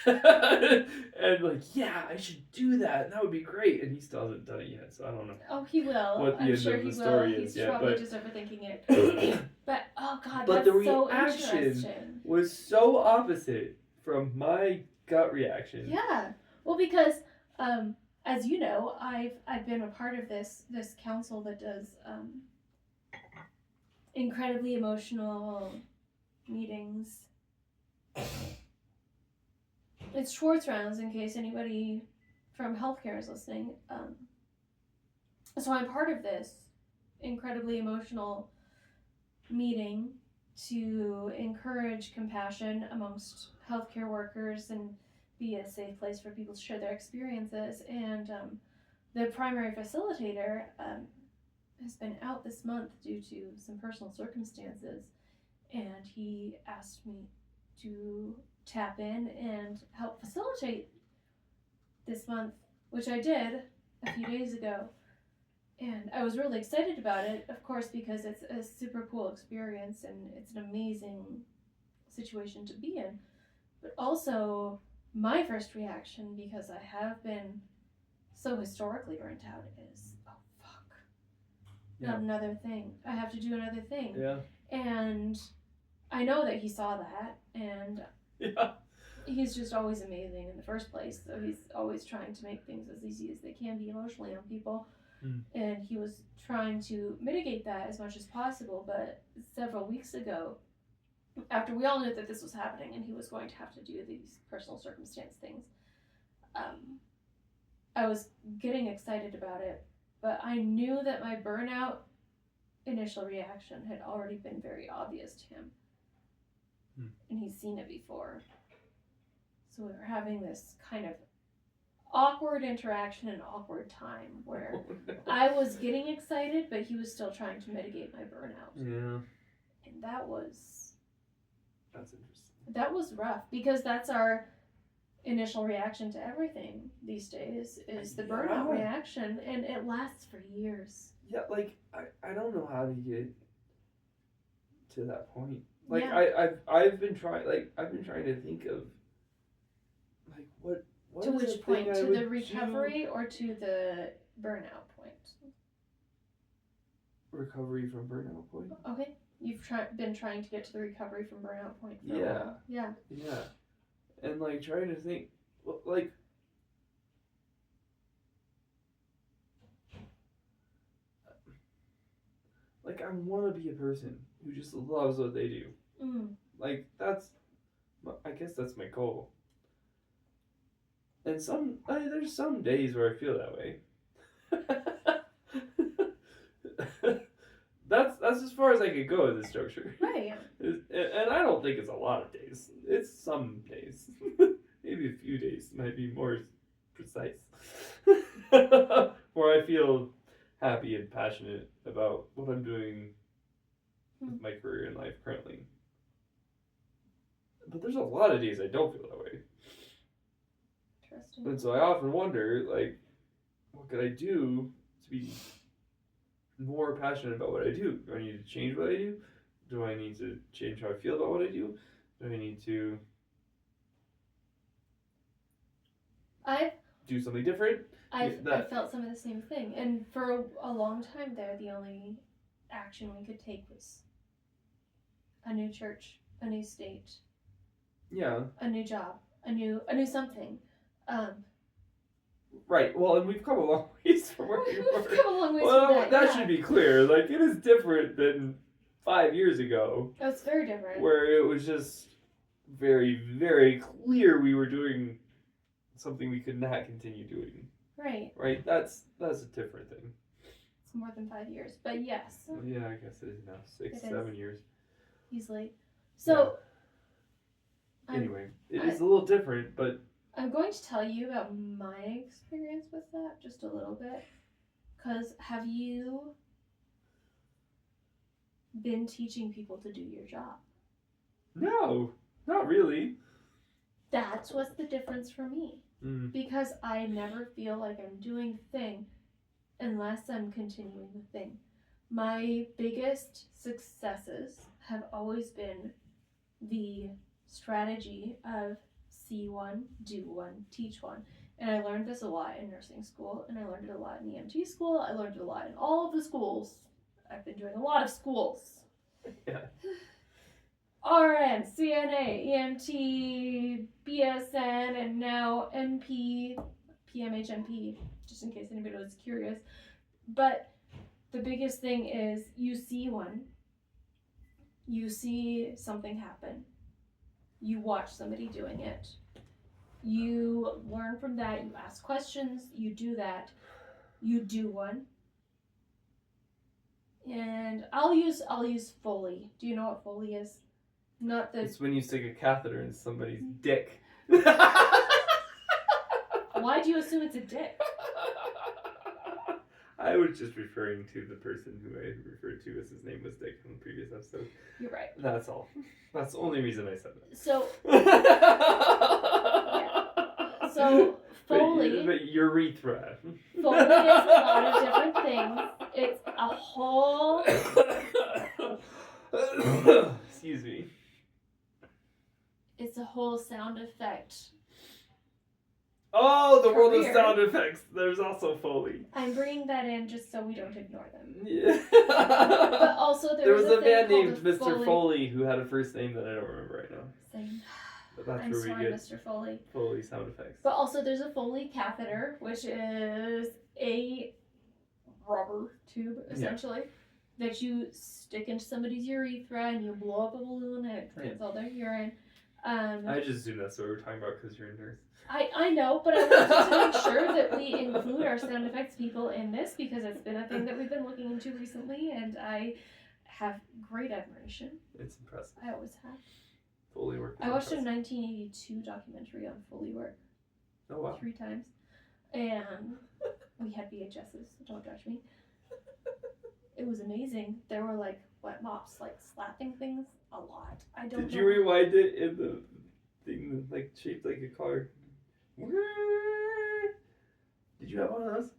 And like, yeah, I should do that. And that would be great. And he still hasn't done it yet, so I don't know. Oh, he will. What the I'm end sure of he the story will. is He's yet, probably but just overthinking it. But oh god, but that's the so reaction interesting. was so opposite from my gut reaction. Yeah. Well, because as you know, I've been a part of this council that does incredibly emotional meetings. It's Schwartz rounds, in case anybody from healthcare is listening. So I'm part of this incredibly emotional meeting to encourage compassion amongst healthcare workers and be a safe place for people to share their experiences. And the primary facilitator has been out this month due to some personal circumstances, and he asked me to tap in and help facilitate this month, which I did a few days ago. And I was really excited about it, of course, because it's a super cool experience and it's an amazing situation to be in. But also, my first reaction, because I have been so historically burnt out, is, oh, fuck. Yeah. Not another thing. I have to do another thing. Yeah. And I know that he saw that, and yeah. He's just always amazing in the first place. So he's always trying to make things as easy as they can be emotionally on people. And he was trying to mitigate that as much as possible. But several weeks ago, after we all knew that this was happening and he was going to have to do these personal circumstance things, I was getting excited about it. But I knew that my burnout initial reaction had already been very obvious to him. And he's seen it before. So we were having this kind of awkward interaction and awkward time where I was getting excited, but he was still trying to mitigate my burnout. Yeah. And that's interesting. That was rough, because that's our initial reaction to everything these days is the burnout reaction, and it lasts for years. Yeah, like I don't know how to get to that point. Like I've been trying to think of like what to which point, to the recovery or to the burnout point? Recovery from burnout point. Okay, you've been trying to get to the recovery from burnout point for a while. Yeah, and like trying to think, like I want to be a person who just loves what they do. Like I guess that's my goal. And there's some days where I feel that way. That's as far as I could go at this juncture. Right. And I don't think it's a lot of days. It's some days. Maybe a few days might be more precise. Where I feel happy and passionate about what I'm doing with my career in life currently. But there's a lot of days I don't feel that way. Interesting. And so I often wonder, like, what could I do to be more passionate about what I do? Do I need to change what I do? Do I need to change how I feel about what I do? Do I need to do something different? I felt some of the same thing. And for a long time there, the only action we could take was a new church, a new state. Yeah. A new job, a new something. Right. Well, and we've come a long ways from where we were. We've come a long ways Well, from that. should be clear. Like, it is different than 5 years ago. Oh, it's very different. Where it was just very, very clear we were doing something we could not continue doing. Right. Right? That's a different thing. It's more than 5 years, but yes. Yeah, I guess it is now. 6, 7 years. Easily. So. Yeah. Anyway, it is a little different, but. I'm going to tell you about my experience with that just a little bit. Because have you been teaching people to do your job? No, not really. That's what's the difference for me. Because I never feel like I'm doing the thing unless I'm continuing the thing. My biggest successes have always been the strategy of see one, do one, teach one. And I learned this a lot in nursing school, and I learned it a lot in EMT school. I learned it a lot in all of the schools. I've been doing a lot of schools. Yeah. RN, CNA, EMT, BSN, and now NP, PMHNP, just in case anybody was curious. But the biggest thing is you see one, you see something happen, you watch somebody doing it, you learn from that, you ask questions, you do that, you do one. And I'll use Foley. Do you know what Foley is? Not the. It's when you stick a catheter in somebody's dick. Why do you assume it's a dick? I was just referring to the person who I referred to as his name was Dick in the previous episode. You're right. That's all. That's the only reason I said that. So. Yeah. So Foley. But urethra. Foley is a lot of different things. It's a whole. Excuse me. It's a whole sound effect. Oh, the world of sound effects. There's also Foley. I'm bringing that in just so we don't ignore them. Yeah. But also there was a man named Mr. Foley who had a first name that I don't remember right now. Same. But that's I'm where sorry, we get Mr. Foley. Foley sound effects. But also there's a Foley catheter, which is a rubber tube, essentially, that you stick into somebody's urethra and you blow up a balloon and it gets all their urine. I just assume that's what we're talking about because you're a nurse. I know, but I wanted to make sure that we include our sound effects people in this because it's been a thing that we've been looking into recently, and I have great admiration. It's impressive. I always have. Foley work. I watched a 1982 documentary on Foley work. Oh wow. 3 times. And we had VHSs, so don't judge me. It was amazing. There were like wet mops like slapping things a lot. I don't know. Did you rewind it in the thing like shaped like a car? Did you have one of those?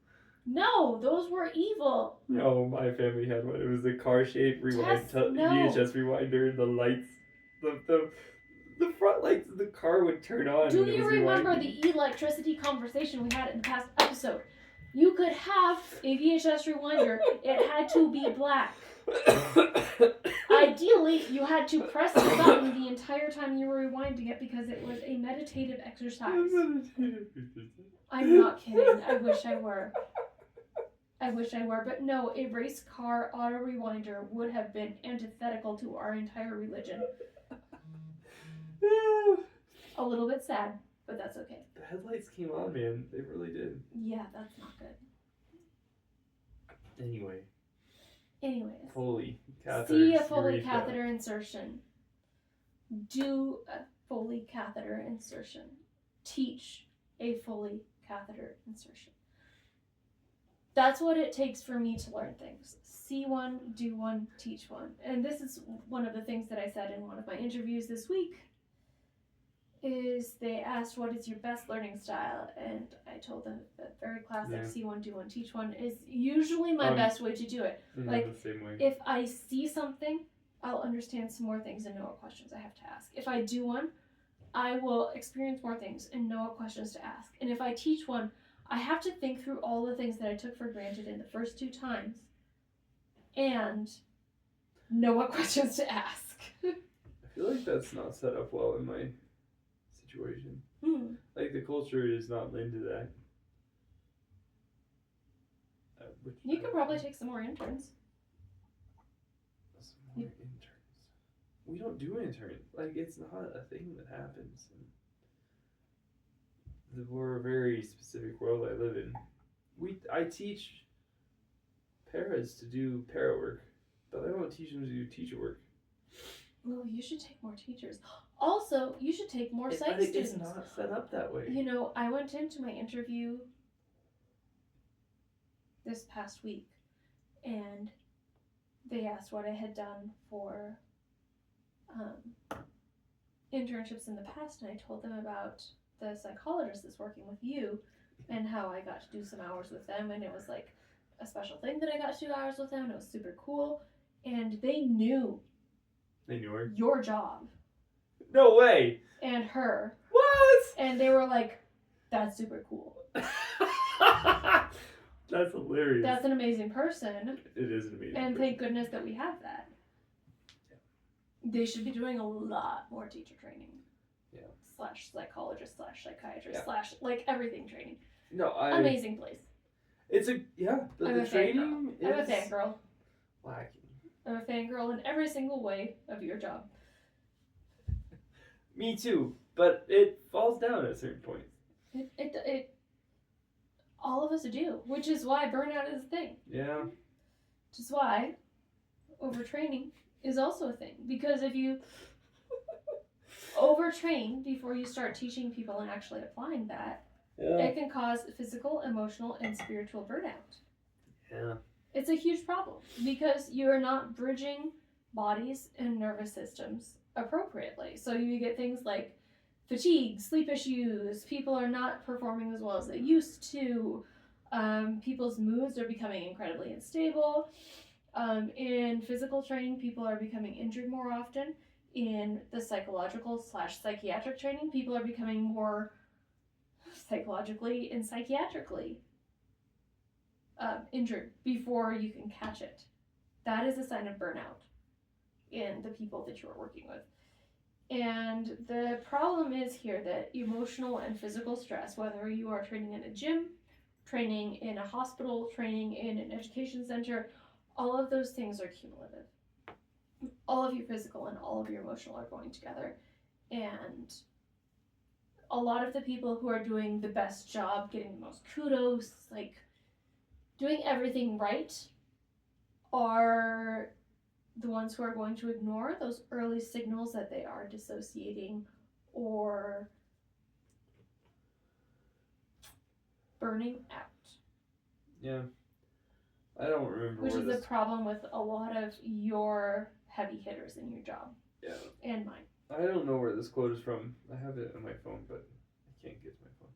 No, those were evil. No, my family had one. It was a car shaped rewind VHS rewinder. The lights, the front lights of the car would turn on. Do you remember the electricity conversation we had in the past episode? You could have a VHS rewinder. It had to be black. Ideally, you had to press the button the entire time you were rewinding it because it was a meditative exercise. I'm not kidding. I wish I were. But no, a race car auto rewinder would have been antithetical to our entire religion. A little bit sad, but that's okay. The headlights came on, man. They really did. Yeah, that's not good. Anyways. Foley catheter. See a Foley catheter insertion. Do a Foley catheter insertion. Teach a Foley catheter insertion. That's what it takes for me to learn things. See one, do one, teach one. And this is one of the things that I said in one of my interviews this week. Is they asked what is your best learning style, and I told them that very classic see one, do one, teach one is usually my best way to do it. Like the same way. If I see something, I'll understand some more things and know what questions I have to ask. If I do one, I will experience more things and know what questions to ask. And if I teach one, I have to think through all the things that I took for granted in the first 2 times and know what questions to ask. I feel like that's not set up well in my situation. Like the culture is not into that. You could probably take some more interns. Some more interns. We don't do interns. Like, it's not a thing that happens. We're a very specific world I live in. I teach paras to do para work, but I don't teach them to do teacher work. Well, you should take more teachers. Also, you should take more psych But students. it's not set up that way. You know, I went into my interview this past week, and they asked what I had done for internships in the past, and I told them about the psychologist that's working with you and how I got to do some hours with them, and it was like a special thing that I got to do hours with them, and it was super cool, and they knew her? your job. No way! And her. What? And they were like, that's super cool. That's hilarious. That's an amazing person. It is an amazing And person. thank goodness that we have that. Yeah. They should be doing a lot more teacher training. Yeah. / psychologist / psychiatrist Yeah. / like everything training. No, Amazing place. It's a the training I'm a is fangirl. lacking. I'm a fangirl in every single way of your job. Me too, but it falls down at certain points. It all of us do, which is why burnout is a thing. Yeah. Which is why overtraining is also a thing. Because if you overtrain before you start teaching people and actually applying that, it can cause physical, emotional, and spiritual burnout. Yeah. It's a huge problem because you are not bridging bodies and nervous systems appropriately. So you get things like fatigue, sleep issues, people are not performing as well as they used to, people's moods are becoming incredibly unstable. In physical training, people are becoming injured more often. In the psychological / psychiatric training, people are becoming more psychologically and psychiatrically injured before you can catch it. That is a sign of burnout in the people that you are working with. And the problem is here that emotional and physical stress, whether you are training in a gym, training in a hospital, training in an education center, all of those things are cumulative. All of your physical and all of your emotional are going together. And a lot of the people who are doing the best job, getting the most kudos, like doing everything right, are the ones who are going to ignore those early signals that they are dissociating or burning out. Yeah. I don't remember Which is a problem with a lot of your heavy hitters in your job. Yeah. And mine. I don't know where this quote is from. I have it on my phone, but I can't get to my phone.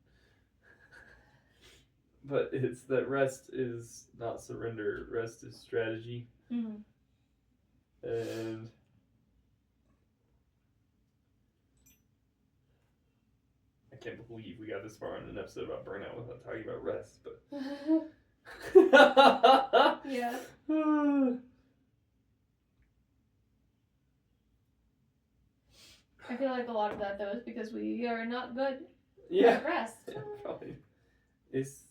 But it's that rest is not surrender. Rest is strategy. Mm-hmm. And I can't believe we got this far on an episode about burnout without talking about rest, but Yeah. I feel like a lot of that though is because we are not good at rest. Yeah, probably. It's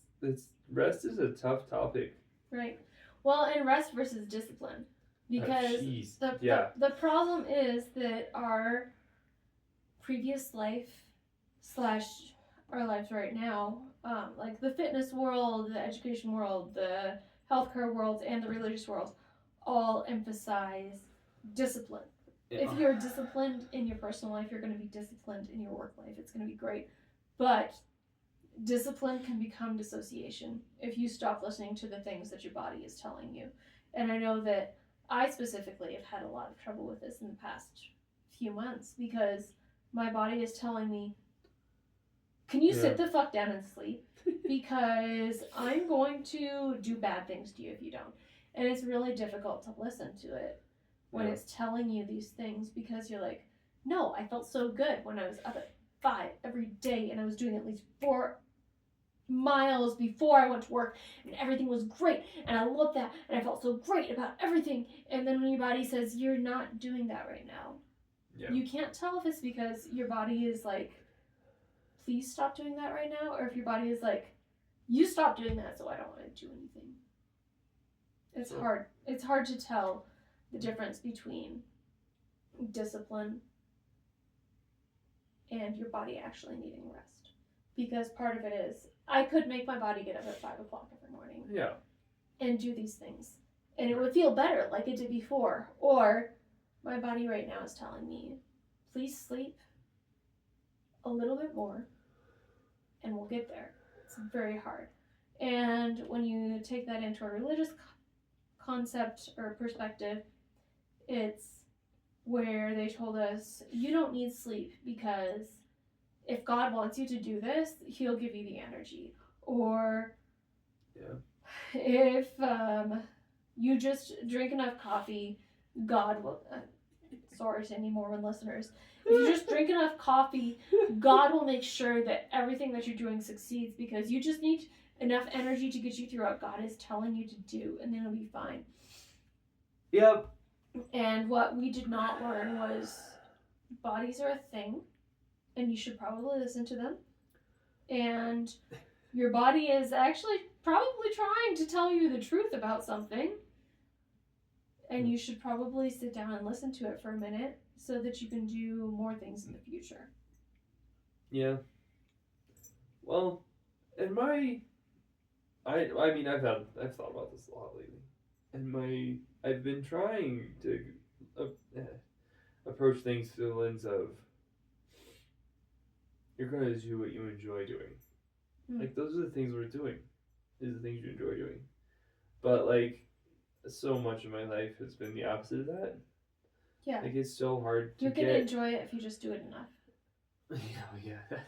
rest is a tough topic. Right. Well, and rest versus discipline. Because the problem is that our previous life / our lives right now, like the fitness world, the education world, the healthcare world, and the religious world, all emphasize discipline. Yeah. If you're disciplined in your personal life, you're going to be disciplined in your work life. It's going to be great. But discipline can become dissociation if you stop listening to the things that your body is telling you. And I know that I specifically have had a lot of trouble with this in the past few months because my body is telling me, can you sit the fuck down and sleep? Because I'm going to do bad things to you if you don't. And it's really difficult to listen to it when it's telling you these things because you're like, no, I felt so good when I was up at 5 every day and I was doing at least 4 miles before I went to work and everything was great and I loved that and I felt so great about everything. And then when your body says you're not doing that right now, you can't tell if it's because your body is like, please stop doing that right now, or if your body is like, you stop doing that so I don't want to do anything. It's hard. It's hard to tell the difference between discipline and your body actually needing rest. Because part of it is, I could make my body get up at 5 o'clock every morning. Yeah. And do these things. And it would feel better like it did before. Or my body right now is telling me, please sleep a little bit more and we'll get there. It's very hard. And when you take that into a religious concept or perspective, it's where they told us, you don't need sleep because if God wants you to do this, he'll give you the energy. Or if you just drink enough coffee, God will... sorry to any Mormon listeners. If you just drink enough coffee, God will make sure that everything that you're doing succeeds because you just need enough energy to get you through what God is telling you to do, and then it'll be fine. Yep. And what we did not learn was bodies are a thing, and you should probably listen to them. And your body is actually probably trying to tell you the truth about something. And you should probably sit down and listen to it for a minute so that you can do more things in the future. Yeah. Well, and I've thought about this a lot lately. And I've been trying to approach things through the lens of, you're going to do what you enjoy doing. Like, those are the things we're doing. These are the things you enjoy doing. But, like, so much of my life has been the opposite of that. Yeah. Like, it's so hard to You're going to enjoy it if you just do it enough. Yeah.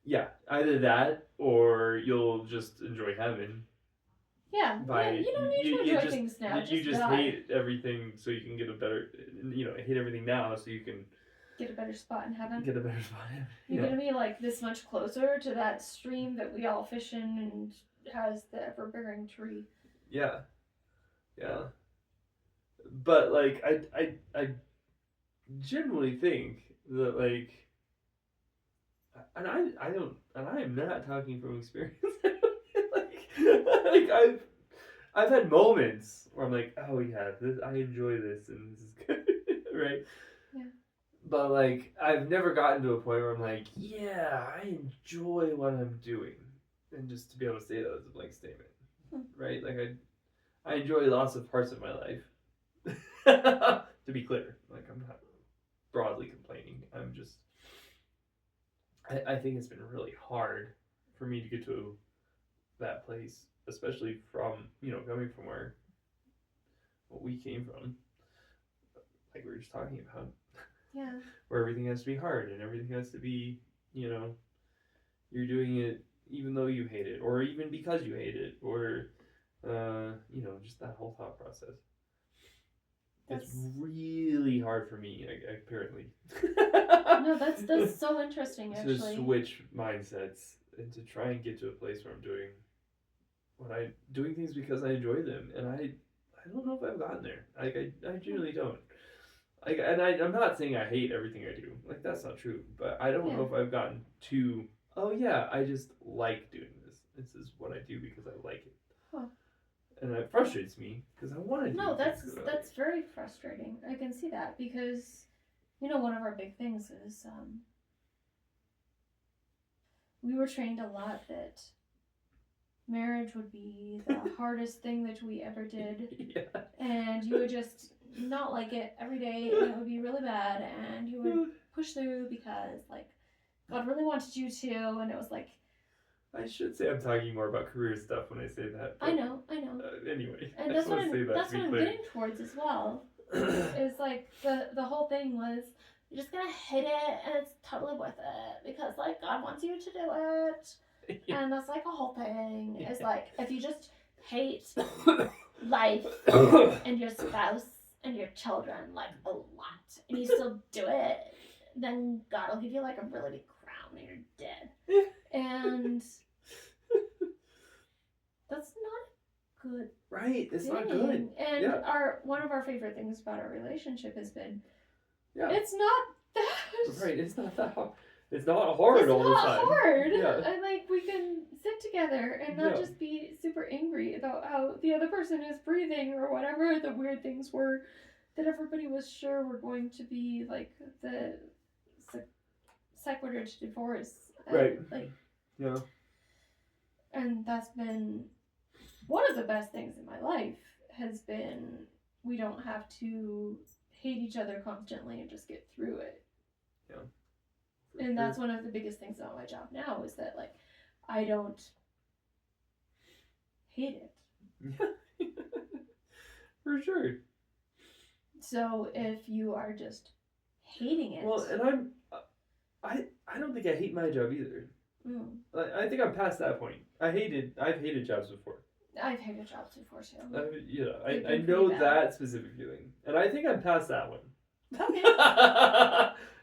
Yeah, either that or you'll just enjoy heaven. Yeah, you don't need to enjoy things now. You just hate everything so you can get a better, hate everything now so you can get a better spot in heaven. You're going to be like this much closer to that stream that we all fish in and has the ever-bearing tree. Yeah. But, like, I generally think that, like, and I am not talking from experience. like I've had moments where I'm like, oh yeah, I enjoy this and this is good, right? Yeah. But, like, I've never gotten to a point where I'm like, yeah, I enjoy what I'm doing, and just to be able to say that as a blank statement, right? Like, I enjoy lots of parts of my life. To be clear, like, I'm not broadly complaining. I'm just, I think it's been really hard for me to get to that place, especially from, coming from what we came from, like we were just talking about. Yeah. Where everything has to be hard and everything has to be, you're doing it even though you hate it, or even because you hate it, or, just that whole thought process. It's really hard for me, apparently. No, that's so interesting, actually. To switch mindsets and to try and get to a place where I'm doing things because I enjoy them, and I don't know if I've gotten there. Like, I genuinely don't. Like, and I'm not saying I hate everything I do. Like, that's not true. But I don't know if I've gotten to, oh yeah, I just like doing this. This is what I do because I like it. Huh. And it frustrates me because I want to do No, that's very frustrating. I can see that because, one of our big things is we were trained a lot that marriage would be the hardest thing that we ever did. Yeah. And you would just not like it every day, and it would be really bad, and you would push through because, like, God really wanted you to, and it was like... I should say I'm talking more about career stuff when I say that. But, I know. Anyway, and that's what I'm getting towards as well. It's like, the whole thing was, you're just gonna hit it, and it's totally worth it, because, like, God wants you to do it. Yeah. And that's, like, a whole thing. It's like, if you just hate life and your spouse and your children, like, a lot, and you still do it, then God will give you, like, a really big crown and you're dead. And that's not good. Right, it's not good. And one of our favorite things about our relationship has been, yeah, it's not that. Right, it's not that hard. It's not hard it's all the not time. hard. Yeah. And like we can sit together and not Yeah. just be super angry about how the other person is breathing or whatever the weird things were that everybody was sure were going to be like the sequitur to divorce. Right. Like, Yeah. and that's been one of the best things in my life has been we don't have to hate each other constantly and just get through it. Yeah. And that's one of the biggest things about my job now is that like I don't hate it. For sure. So if you are just hating it, Well, and I don't think I hate my job either. I think I'm past that point. I've hated jobs before. I've hated jobs before too. I know that specific feeling, and I think I'm past that one. Okay.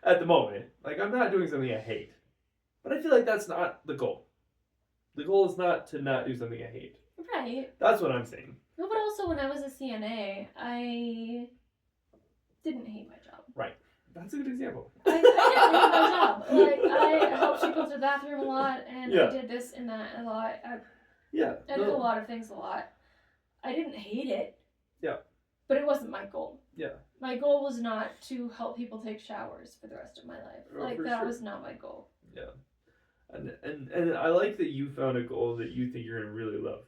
At the moment, like I'm not doing something I hate, but I feel like that's not the goal. The goal is not to not do something I hate. Right. That's what I'm saying. No, but also when I was a CNA, I didn't hate my job. Right. That's a good example. I didn't hate my job. Like I helped people to the bathroom a lot, and I did this and that a lot. I did a lot of things a lot. I didn't hate it. Yeah. But it wasn't my goal. Yeah. My goal was not to help people take showers for the rest of my life. Like that was not my goal. Yeah. And I like that you found a goal that you think you're gonna really love,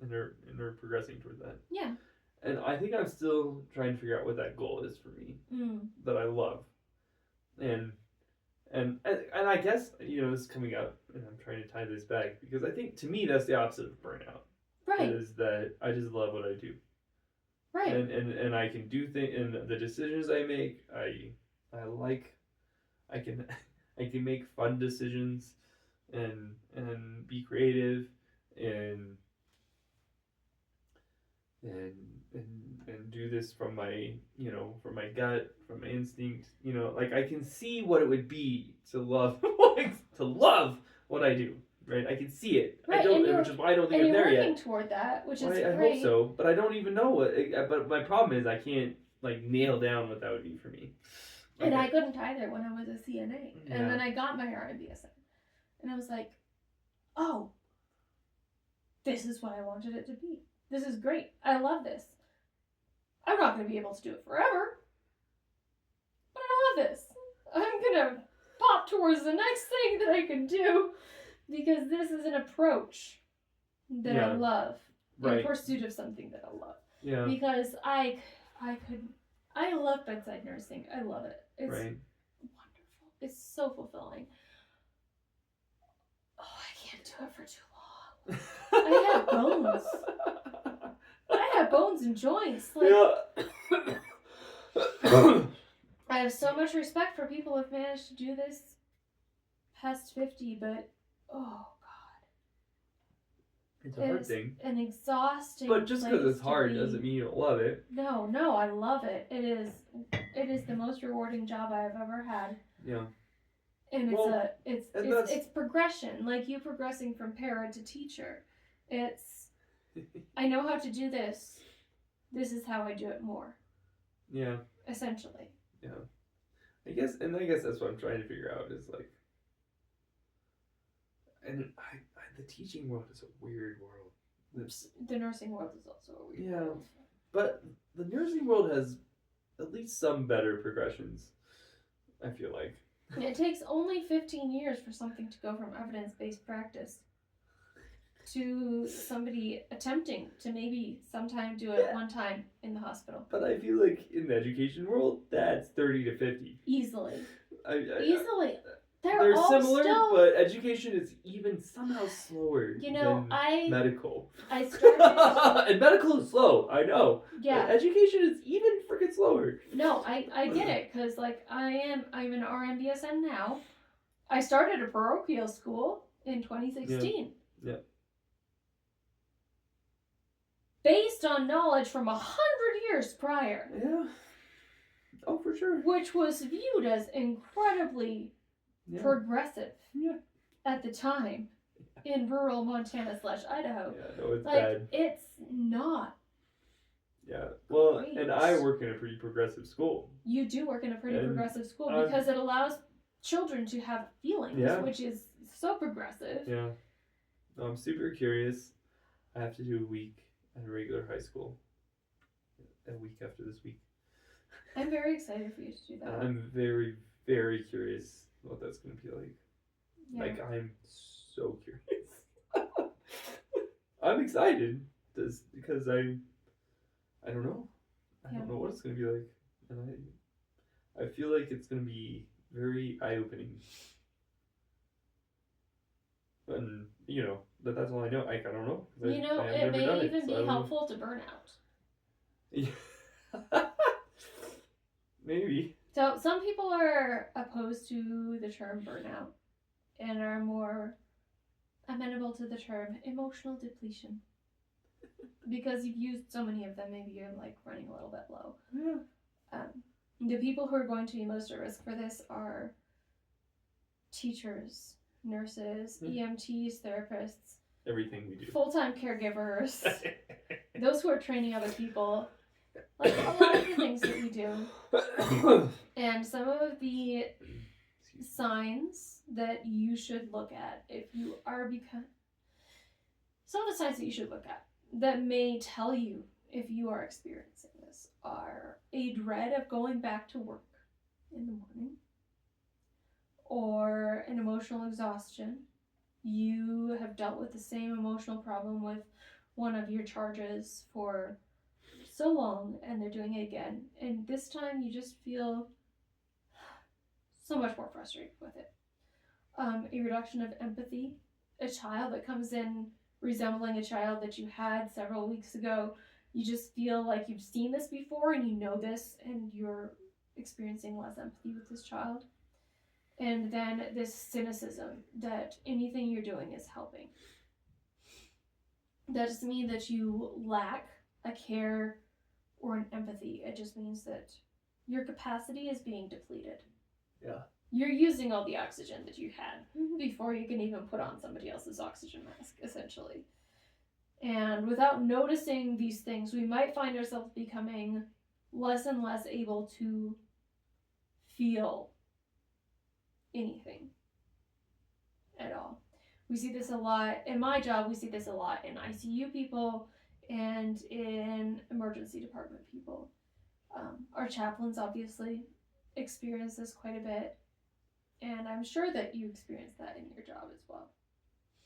and are progressing toward that. Yeah. And I think I'm still trying to figure out what that goal is for me that I love, and I guess this is coming up, and I'm trying to tie this back because I think to me that's the opposite of burnout. Right. Is that I just love what I do. Right. And I can do things, and the decisions I make, I like, I can make fun decisions, and be creative, and do this from my gut, from my instinct. Like I can see what it would be to love what I do. Right, I can see it. Right, which is why I don't think I'm there yet. And you're working toward that, which is great. I hope so, but I don't even know what. But my problem is I can't nail down what that would be for me. And I couldn't either when I was a CNA, and then I got my RMBSN, and I was like, oh, this is what I wanted it to be. This is great. I love this. I'm not going to be able to do it forever, but I love this. I'm going to pop towards the next thing that I can do. Because this is an approach that I love in pursuit of something that I love. Yeah. Because I love bedside nursing. I love it. It's wonderful. It's so fulfilling. Oh, I can't do it for too long. I have bones. I have bones and joints. Like, I have so much respect for people who have managed to do this past 50, but oh God. It's a hard thing. An exhausting. But just because it's hard doesn't mean you don't love it. No, I love it. It is the most rewarding job I've ever had. Yeah. And it's progression, like you progressing from para to teacher. It's I know how to do this. This is how I do it more. Yeah. Essentially. Yeah. I guess that's what I'm trying to figure out is like. And the teaching world is a weird world. The nursing world is also a weird world. But the nursing world has at least some better progressions, I feel like. It takes only 15 years for something to go from evidence-based practice to somebody attempting to maybe sometime do it one time in the hospital. But I feel like in the education world, that's 30 to 50. Easily. Easily. They're similar, but education is even somehow slower than medical. I started... And medical is slow, I know. Yeah. But education is even freaking slower. No, I get it, because I'm an RMBSN now. I started a parochial school in 2016. Yeah. Based on knowledge from 100 years prior. Yeah. Oh, for sure. Which was viewed as incredibly... progressive at the time in rural Montana / Idaho. Yeah, no, it's bad. It's not. Yeah. Well, great. And I work in a pretty progressive school. You do work in a pretty progressive school because it allows children to have feelings, Yeah. which is so progressive. Yeah. No, I'm super curious. I have to do a week at a regular high school. A week after this week. I'm very excited for you to do that. And I'm very, very curious what that's going to be like. Yeah. Like, I'm so curious. I'm excited because I don't know. I don't know what it's going to be like. And I feel like it's going to be very eye-opening. And, you know, that's all I know. I don't know. You know, it may even be helpful to Burnout. Yeah. Maybe. So some people are opposed to the term burnout and are more amenable to the term emotional depletion. Because you've used so many of them, maybe you're like running a little bit low. Yeah. The people who are going to be most at risk for this are teachers, nurses, EMTs, therapists, everything we do, full-time caregivers, those who are training other people, like a lot of the things that we do. And some of the signs that you should look at if you are some of the signs that you should look at that may tell you if you are experiencing this are a dread of going back to work in the morning, or an emotional exhaustion. You have dealt with the same emotional problem with one of your charges for so long and they're doing it again, and this time you just feel so much more frustrated with it. A reduction of empathy, a child that comes in resembling a child that you had several weeks ago, you just feel like you've seen this before and you know this and you're experiencing less empathy with this child. And then this cynicism that anything you're doing is helping. That doesn't mean that you lack a care or an empathy. It just means that your capacity is being depleted. Yeah. You're using all the oxygen that you had before you can even put on somebody else's oxygen mask, essentially. And without noticing these things, we might find ourselves becoming less and less able to feel anything at all. We see this a lot in my job. We see this a lot in ICU people and in emergency department people. Our chaplains obviously experience this quite a bit, and I'm sure that you experience that in your job as well.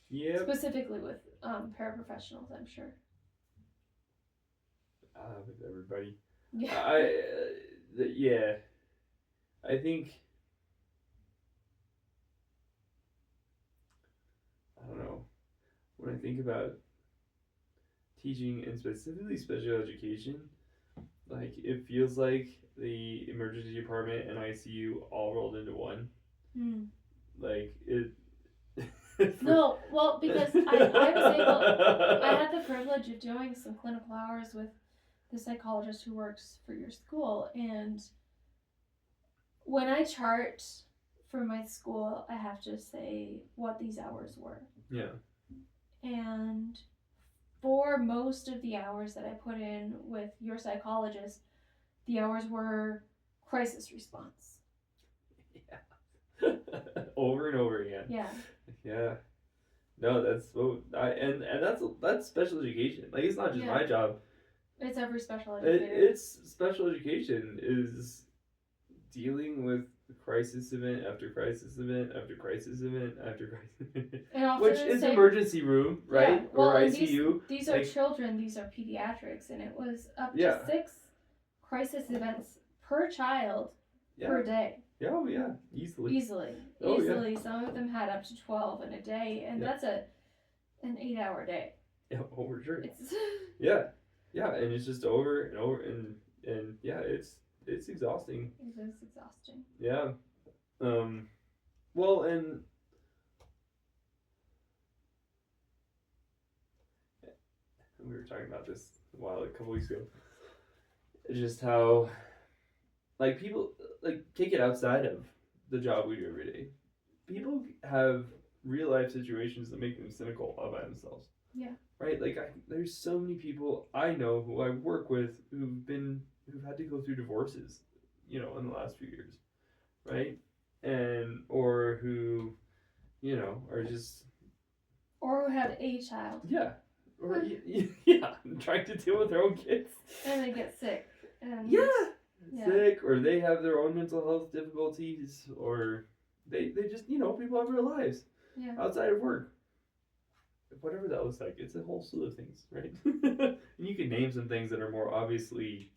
Yeah. Specifically with paraprofessionals, I'm sure. With everybody. Yeah. Yeah. I think. I don't know. When I think about teaching and specifically special education, like it feels like the emergency department and ICU all rolled into one. Like it. No, well, because I had the privilege of doing some clinical hours with the psychologist who works for your school, and when I chart for my school, I have to say what these hours were. Yeah. And for most of the hours that I put in with your psychologist, the hours were crisis response. Yeah. Over and over again. Yeah. Yeah. No, that's and that's special education. Like it's not just my job. It's every special educator. It's special education is dealing with crisis event after crisis event after crisis event after crisis event, which is emergency room, right? Yeah. Well, or ICU. These are children. These are pediatrics, and it was up to 6 crisis events per child per day. Yeah, oh yeah, easily. Yeah. Some of them had up to 12 in a day, and that's an 8-hour day. Yeah, over sure. Yeah, and it's just over and over and yeah, it's exhausting. It is exhausting. Yeah. Well, and we were talking about this a couple weeks ago. Just how, like, people, like, take it outside of the job we do every day. People have real life situations that make them cynical all by themselves. Yeah. Right? Like, there's so many people I know who I work with who've had to go through divorces, in the last few years. Right? and or who, you know, are just Or who have a child. yeah, or yeah, trying to deal with their own kids. And they get sick. And Yeah. Yeah. Sick, or they have their own mental health difficulties, or they just, you know, people have real lives Yeah. outside of work. Whatever that looks like, it's a whole slew of things, right? And you can name some things that are more obviously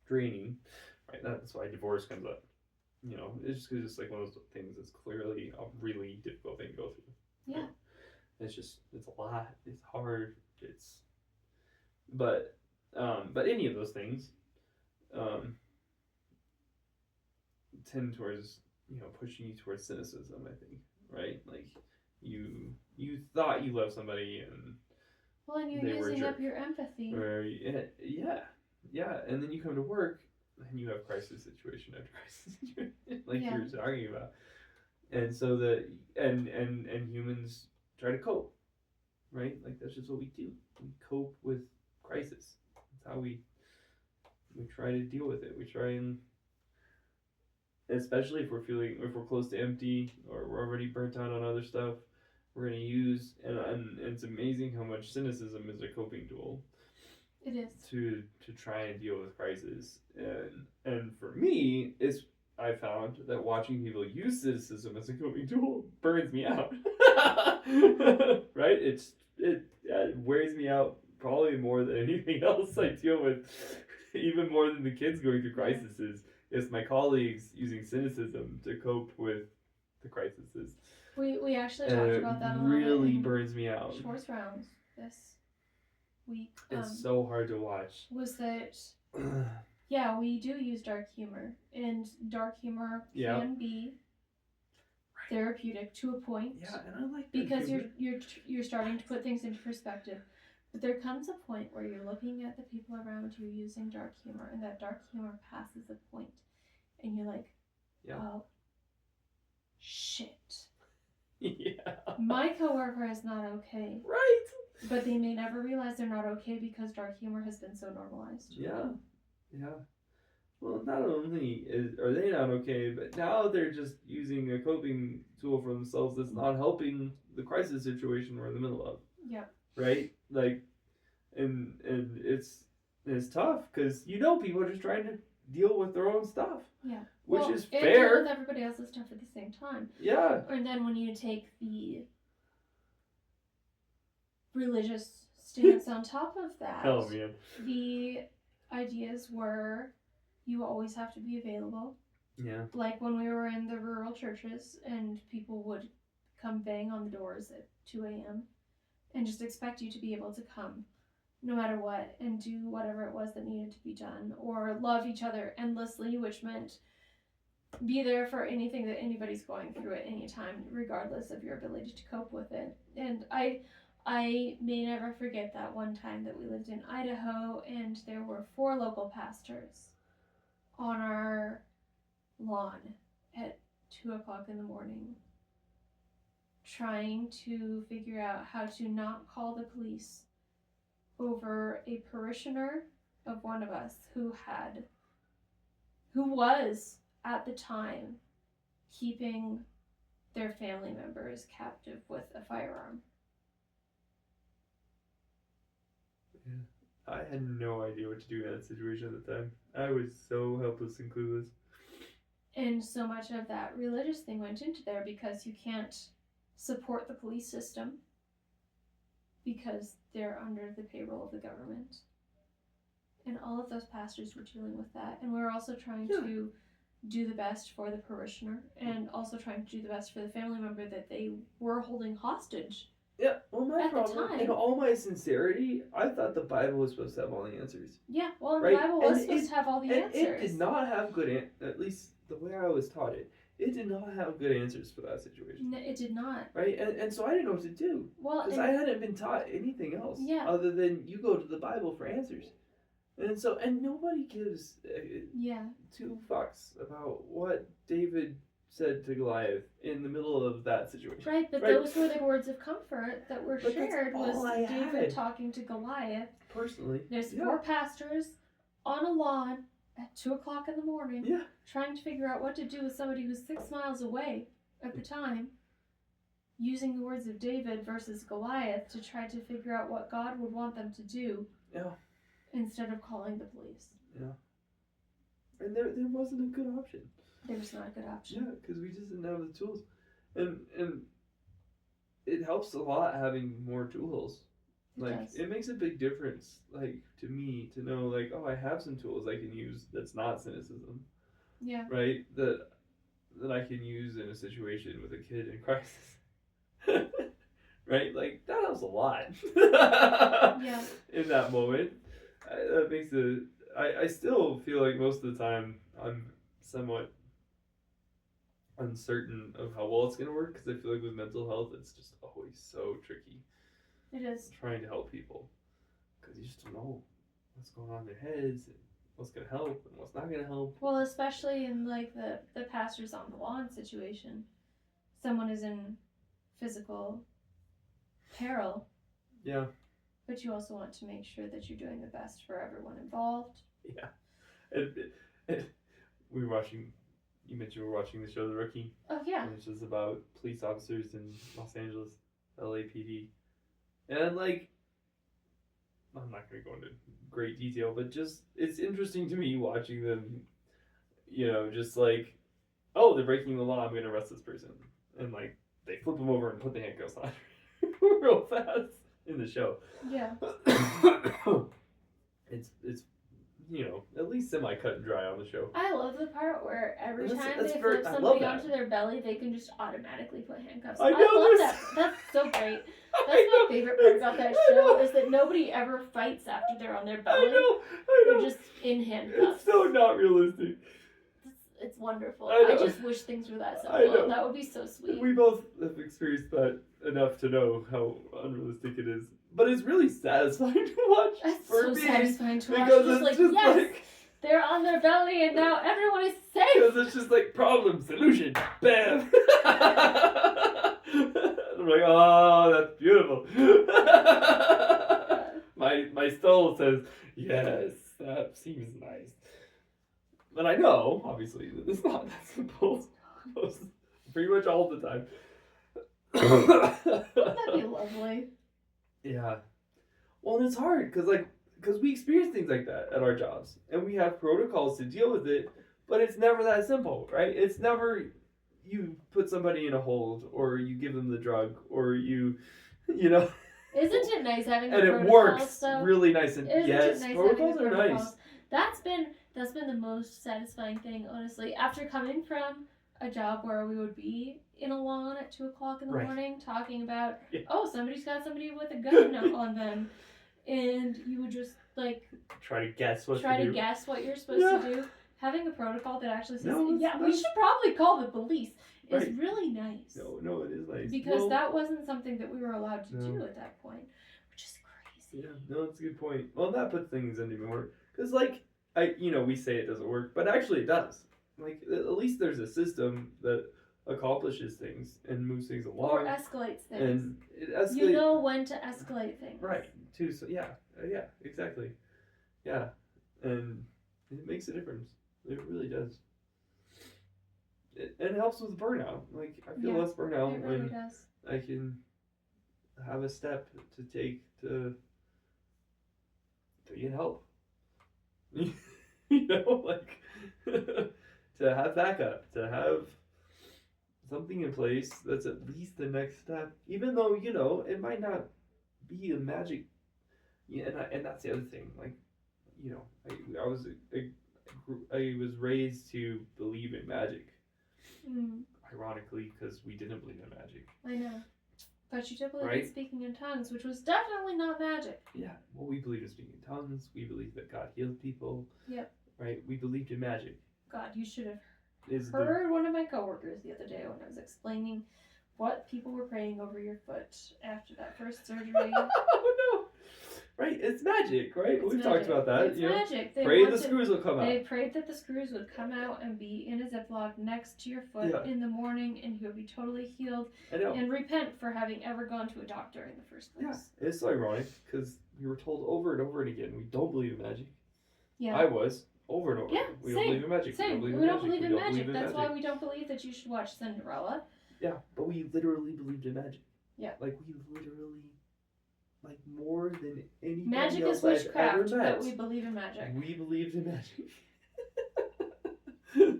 draining, right? That's why divorce comes up. You know, it's just because it's like one of those things that's clearly a really difficult thing to go through. Yeah. Right? It's a lot. It's hard. But any of those things tend towards, you know, pushing you towards cynicism, I think, right? Like you thought you loved somebody, and well, and you're using up your empathy. or yeah, and then you come to work and you have crisis situation after crisis situation, like you were talking about, and so and humans try to cope, right? Like that's just what we do. We cope with crisis. That's how we try to deal with it. We try and, especially if we're close to empty, or we're already burnt out on other stuff, we're gonna use, and it's amazing how much cynicism is a coping tool. It is. To try and deal with crisis, and for me, I found that watching people use cynicism as a coping tool burns me out. Right? It wears me out probably more than anything else I deal with, even more than the kids going through crises. It's my colleagues using cynicism to cope with the crises. We actually talked about that a lot. Really burns me out. Schwartz rounds this week. It's so hard to watch. Was that yeah, we do use dark humor, and dark humor can be therapeutic to a point. Yeah, and I like because you're starting to put things into perspective. But there comes a point where you're looking at the people around you using dark humor, and that dark humor passes a point, and you're like, oh, shit. Yeah. My coworker is not okay. Right. But they may never realize they're not okay because dark humor has been so normalized. Yeah. Yeah. Well, not only are they not okay, but now they're just using a coping tool for themselves that's not helping the crisis situation we're in the middle of. Yeah. Right? Like, and it's tough because, you know, people are just trying to deal with their own stuff. Yeah. Which is and fair. deal with everybody else's stuff at the same time. Yeah. And then when you take the religious stance on top of that, hell, man. The ideas were you always have to be available. Yeah. Like when we were in the rural churches and people would come bang on the doors at 2 a.m. and just expect you to be able to come no matter what and do whatever it was that needed to be done, or love each other endlessly, which meant be there for anything that anybody's going through at any time, regardless of your ability to cope with it. And I may never forget that one time that we lived in Idaho, and there were 4 local pastors on our lawn at 2 o'clock in the morning trying to figure out how to not call the police over a parishioner of one of us who was at the time keeping their family members captive with a firearm. I had no idea what to do in that situation at the time. I was so helpless and clueless. And so much of that religious thing went into there because you can't support the police system because they're under the payroll of the government. And all of those pastors were dealing with that. And we were also trying to do the best for the parishioner and also trying to do the best for the family member that they were holding hostage. Yeah, well, my problem, in all my sincerity, I thought the Bible was supposed to have all the answers. Yeah, well, the Bible was supposed to have all the answers. It did not have good at least the way I was taught it. It did not have good answers for that situation. No, it did not. Right, and so I didn't know what to do. Well, because I hadn't been taught anything else. Other than you go to the Bible for answers. And nobody gives 2 fucks about what David said to Goliath in the middle of that situation. Right, but those were the words of comfort that were shared. Was David talking to Goliath. Personally. There's 4 pastors on a lawn at 2 o'clock in the morning, Yeah. trying to figure out what to do with somebody who's 6 miles away at the time, using the words of David versus Goliath to try to figure out what God would want them to do. Yeah. Instead of calling the police. Yeah. And there wasn't a good option. There was not a good option. Yeah, because we just didn't have the tools. And it helps a lot having more tools. Like, it makes a big difference, like, to me, to know, like, oh, I have some tools I can use that's not cynicism. Yeah. Right? That I can use in a situation with a kid in crisis. Right? Like, that helps a lot. Yeah. In that moment. That makes it... I still feel like most of the time I'm somewhat uncertain of how well it's going to work, because I feel like with mental health, it's just always so tricky. It is. Trying to help people, because you just don't know what's going on in their heads and what's going to help and what's not going to help. Well, especially in like the pastors on the lawn situation. Someone is in physical peril. Yeah. But you also want to make sure that you're doing the best for everyone involved. Yeah. We were watching, you mentioned we were watching the show The Rookie. Oh, yeah. Which is about police officers in Los Angeles, LAPD. And, like, I'm not going to go into great detail, but just, it's interesting to me watching them, you know, just like, oh, they're breaking the law, I'm going to arrest this person. And, like, they flip them over and put the handcuffs on real fast in the show. Yeah. It's you know, at least semi cut and dry on the show. I love the part where every time they very, flip somebody onto their belly, they can just automatically put handcuffs. I know, love that. That's so great. That's my favorite part about that show is that nobody ever fights after they're on their belly. I know. They're just in handcuffs. It's so not realistic. It's wonderful. I just wish things were that I know. simple. That would be so sweet. We both have experienced that enough to know how unrealistic it is. But it's really satisfying to watch. It's for so me, satisfying to watch. because Just it's like, just yes, like, they're on their belly and now everyone is safe. because it's just like problem, solution, bam. I'm like, oh, that's beautiful. My soul says, yes, that seems nice. But I know, obviously, that it's not that simple. Pretty much all the time. That'd be lovely. Yeah. Well, and it's hard because we experience things like that at our jobs, and we have protocols to deal with it, but it's never that simple, right? It's never you put somebody in a hold, or you give them the drug, or you know. Isn't it nice having and the it protocols, works though? really nice, and Isn't yes, it nice protocols having the are nice. protocols? That's been the most satisfying thing, honestly. After coming from a job where we would be in a lawn at 2 o'clock in the morning talking about, oh, somebody's got somebody with a gun on them, and you would just like try to guess what you're supposed to do. Having a protocol that actually says, No, we should probably call the police is Right. really nice. No, it is nice. Because that wasn't something that we were allowed to do at that point, which is crazy. Yeah, no, it's a good point. Well, that puts things into more, because like we say it doesn't work, but actually it does. Like, at least there's a system that accomplishes things and moves things along. Or escalates things. And it escalates. You know when to escalate things. Right. Too. So yeah, exactly. Yeah, and it makes a difference. It really does. And it helps with burnout. Like, I feel less burnout it really when does. I can have a step to take to get help. You know, like, to have backup, to have something in place that's at least the next step, even though, you know, it might not be a magic. Yeah, and that's the other thing. Like, you know, I was raised to believe in magic. Ironically, because we didn't believe in magic. I know. But you did believe in speaking in tongues, which was definitely not magic. Yeah. Well, we believed in speaking in tongues. We believed that God healed people. Yep. Right? We believed in magic. God, you should have heard one of my coworkers the other day when I was explaining what people were praying over your foot after that first surgery. Oh, no. Right? It's magic, right? We've talked about that. It's magic. Pray the screws will come out. They prayed that the screws would come out and be in a Ziploc next to your foot in the morning, and you would be totally healed. I know. And repent for having ever gone to a doctor in the first place. Yeah, it's so ironic because we were told over and over and again we don't believe in magic. Yeah. I was. over and over. Yeah, We don't believe in magic. Same. We We don't believe in magic. That's why we don't believe that you should watch Cinderella. Yeah, but we literally believed in magic. Yeah. Like we literally, like more than anybody Magic else is I've witchcraft, ever met. but we believe in magic. We believed in magic.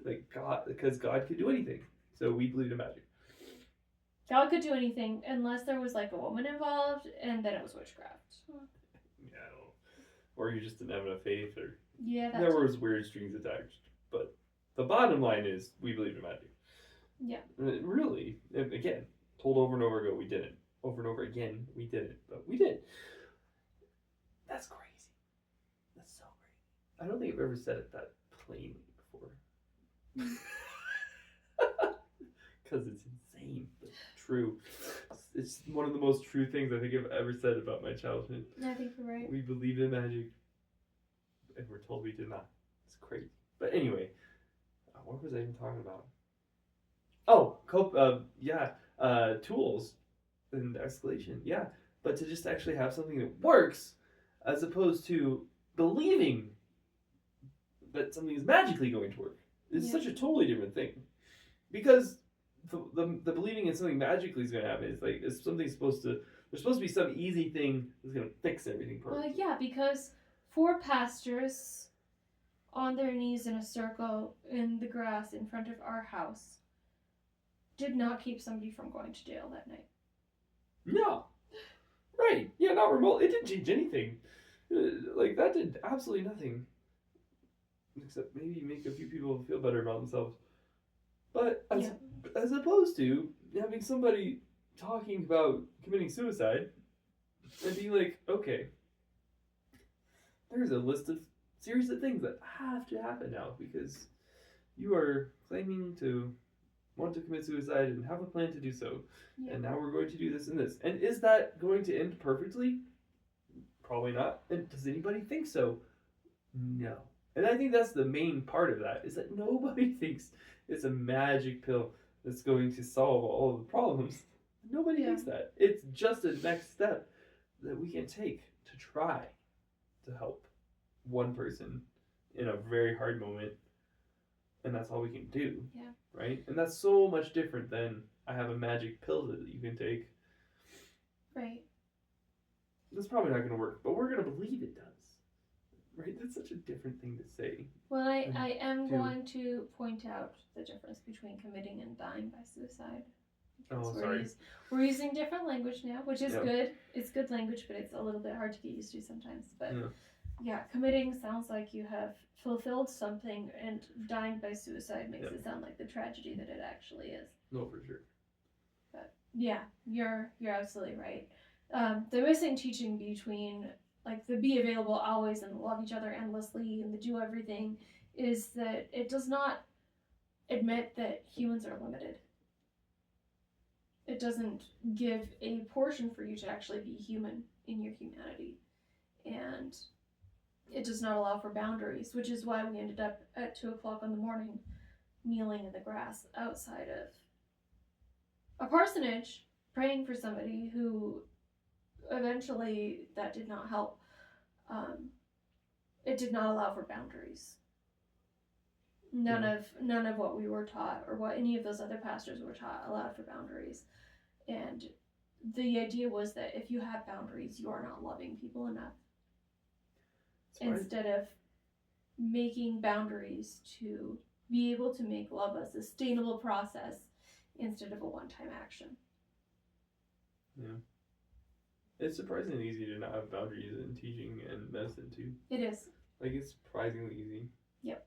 Like God, because God could do anything, so we believed in magic. God could do anything unless there was like a woman involved, and then it was witchcraft. Yeah, I don't know. Or you just didn't have enough faith, or Yeah, there was weird strings attached. But the bottom line is, we believed in magic. Yeah. Really, and again, told over and over ago, we didn't. Over and over again, we didn't, but we did. That's crazy. That's so crazy. I don't think I've ever said it that plainly before. Because it's insane, but true. It's one of the most true things I think I've ever said about my childhood. I think you're right. We believed in magic, and we're told we did not. It's crazy. But anyway, what was I even talking about? Oh, tools and escalation. Yeah, but to just actually have something that works, as opposed to believing that something is magically going to work, is such a totally different thing. Because the believing in something magically is going to happen is like, is something supposed to, there's supposed to be some easy thing that's going to fix everything perfectly. Well, yeah, because 4 pastors on their knees in a circle in the grass in front of our house did not keep somebody from going to jail that night. No. Right. Yeah, not remote. It didn't change anything. Like, that did absolutely nothing. Except maybe make a few people feel better about themselves. But as opposed to having somebody talking about committing suicide and being like, okay, there's a series of things that have to happen now because you are claiming to want to commit suicide and have a plan to do so. Yeah. And now we're going to do this and this. And is that going to end perfectly? Probably not. And does anybody think so? No. And I think that's the main part of that, is that nobody thinks it's a magic pill that's going to solve all of the problems. Nobody thinks that. It's just a next step that we can take to try to help one person in a very hard moment. And that's all we can do. Yeah. Right? And that's so much different than I have a magic pill that you can take. Right. That's probably not going to work, but we're going to believe it does. Right? That's such a different thing to say. Well, I am going to point out the difference between committing and dying by suicide. We're using different language now, which is good. It's good language, but it's a little bit hard to get used to sometimes. But yeah, committing sounds like you have fulfilled something, and dying by suicide makes it sound like the tragedy that it actually is. No, for sure. But yeah, you're absolutely right. The missing teaching between like the be available always and love each other endlessly and the do everything is that it does not admit that humans are limited. It doesn't give a portion for you to actually be human in your humanity. And it does not allow for boundaries, which is why we ended up at 2 o'clock in the morning kneeling in the grass outside of a parsonage praying for somebody who eventually that did not help. It did not allow for boundaries. None of what we were taught or what any of those other pastors were taught allowed for boundaries. And the idea was that if you have boundaries, you are not loving people enough. Instead of making boundaries to be able to make love a sustainable process instead of a one-time action. Yeah. It's surprisingly easy to not have boundaries in teaching and medicine too. It is. Like, it's surprisingly easy. Yep.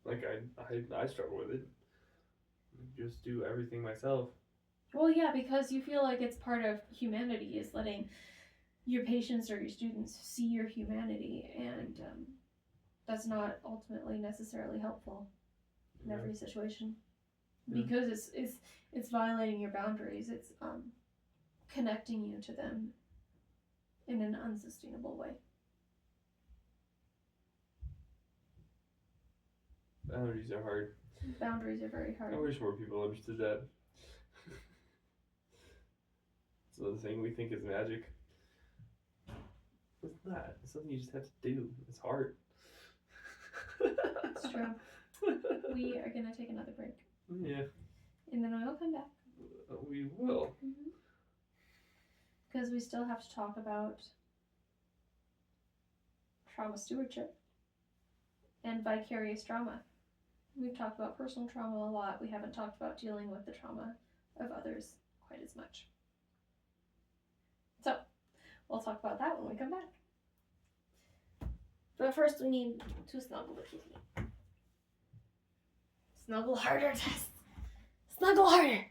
Like, I struggle with it. Just do everything myself. Well, yeah, because you feel like it's part of humanity is letting your patients or your students see your humanity, and that's not ultimately necessarily helpful in every situation. Because it's violating your boundaries. It's connecting you to them in an unsustainable way. Boundaries are hard. Boundaries are very hard. I wish more people understood that. So the thing we think is magic It's not. It's something you just have to do. It's hard. It's true. We are gonna take another break. Yeah. And then we'll come back. We will. Because we still have to talk about trauma stewardship and vicarious trauma. We've talked about personal trauma a lot. We haven't talked about dealing with the trauma of others quite as much. So, we'll talk about that when we come back. But first, we need to snuggle the kitty. Snuggle harder, Tess. Snuggle harder.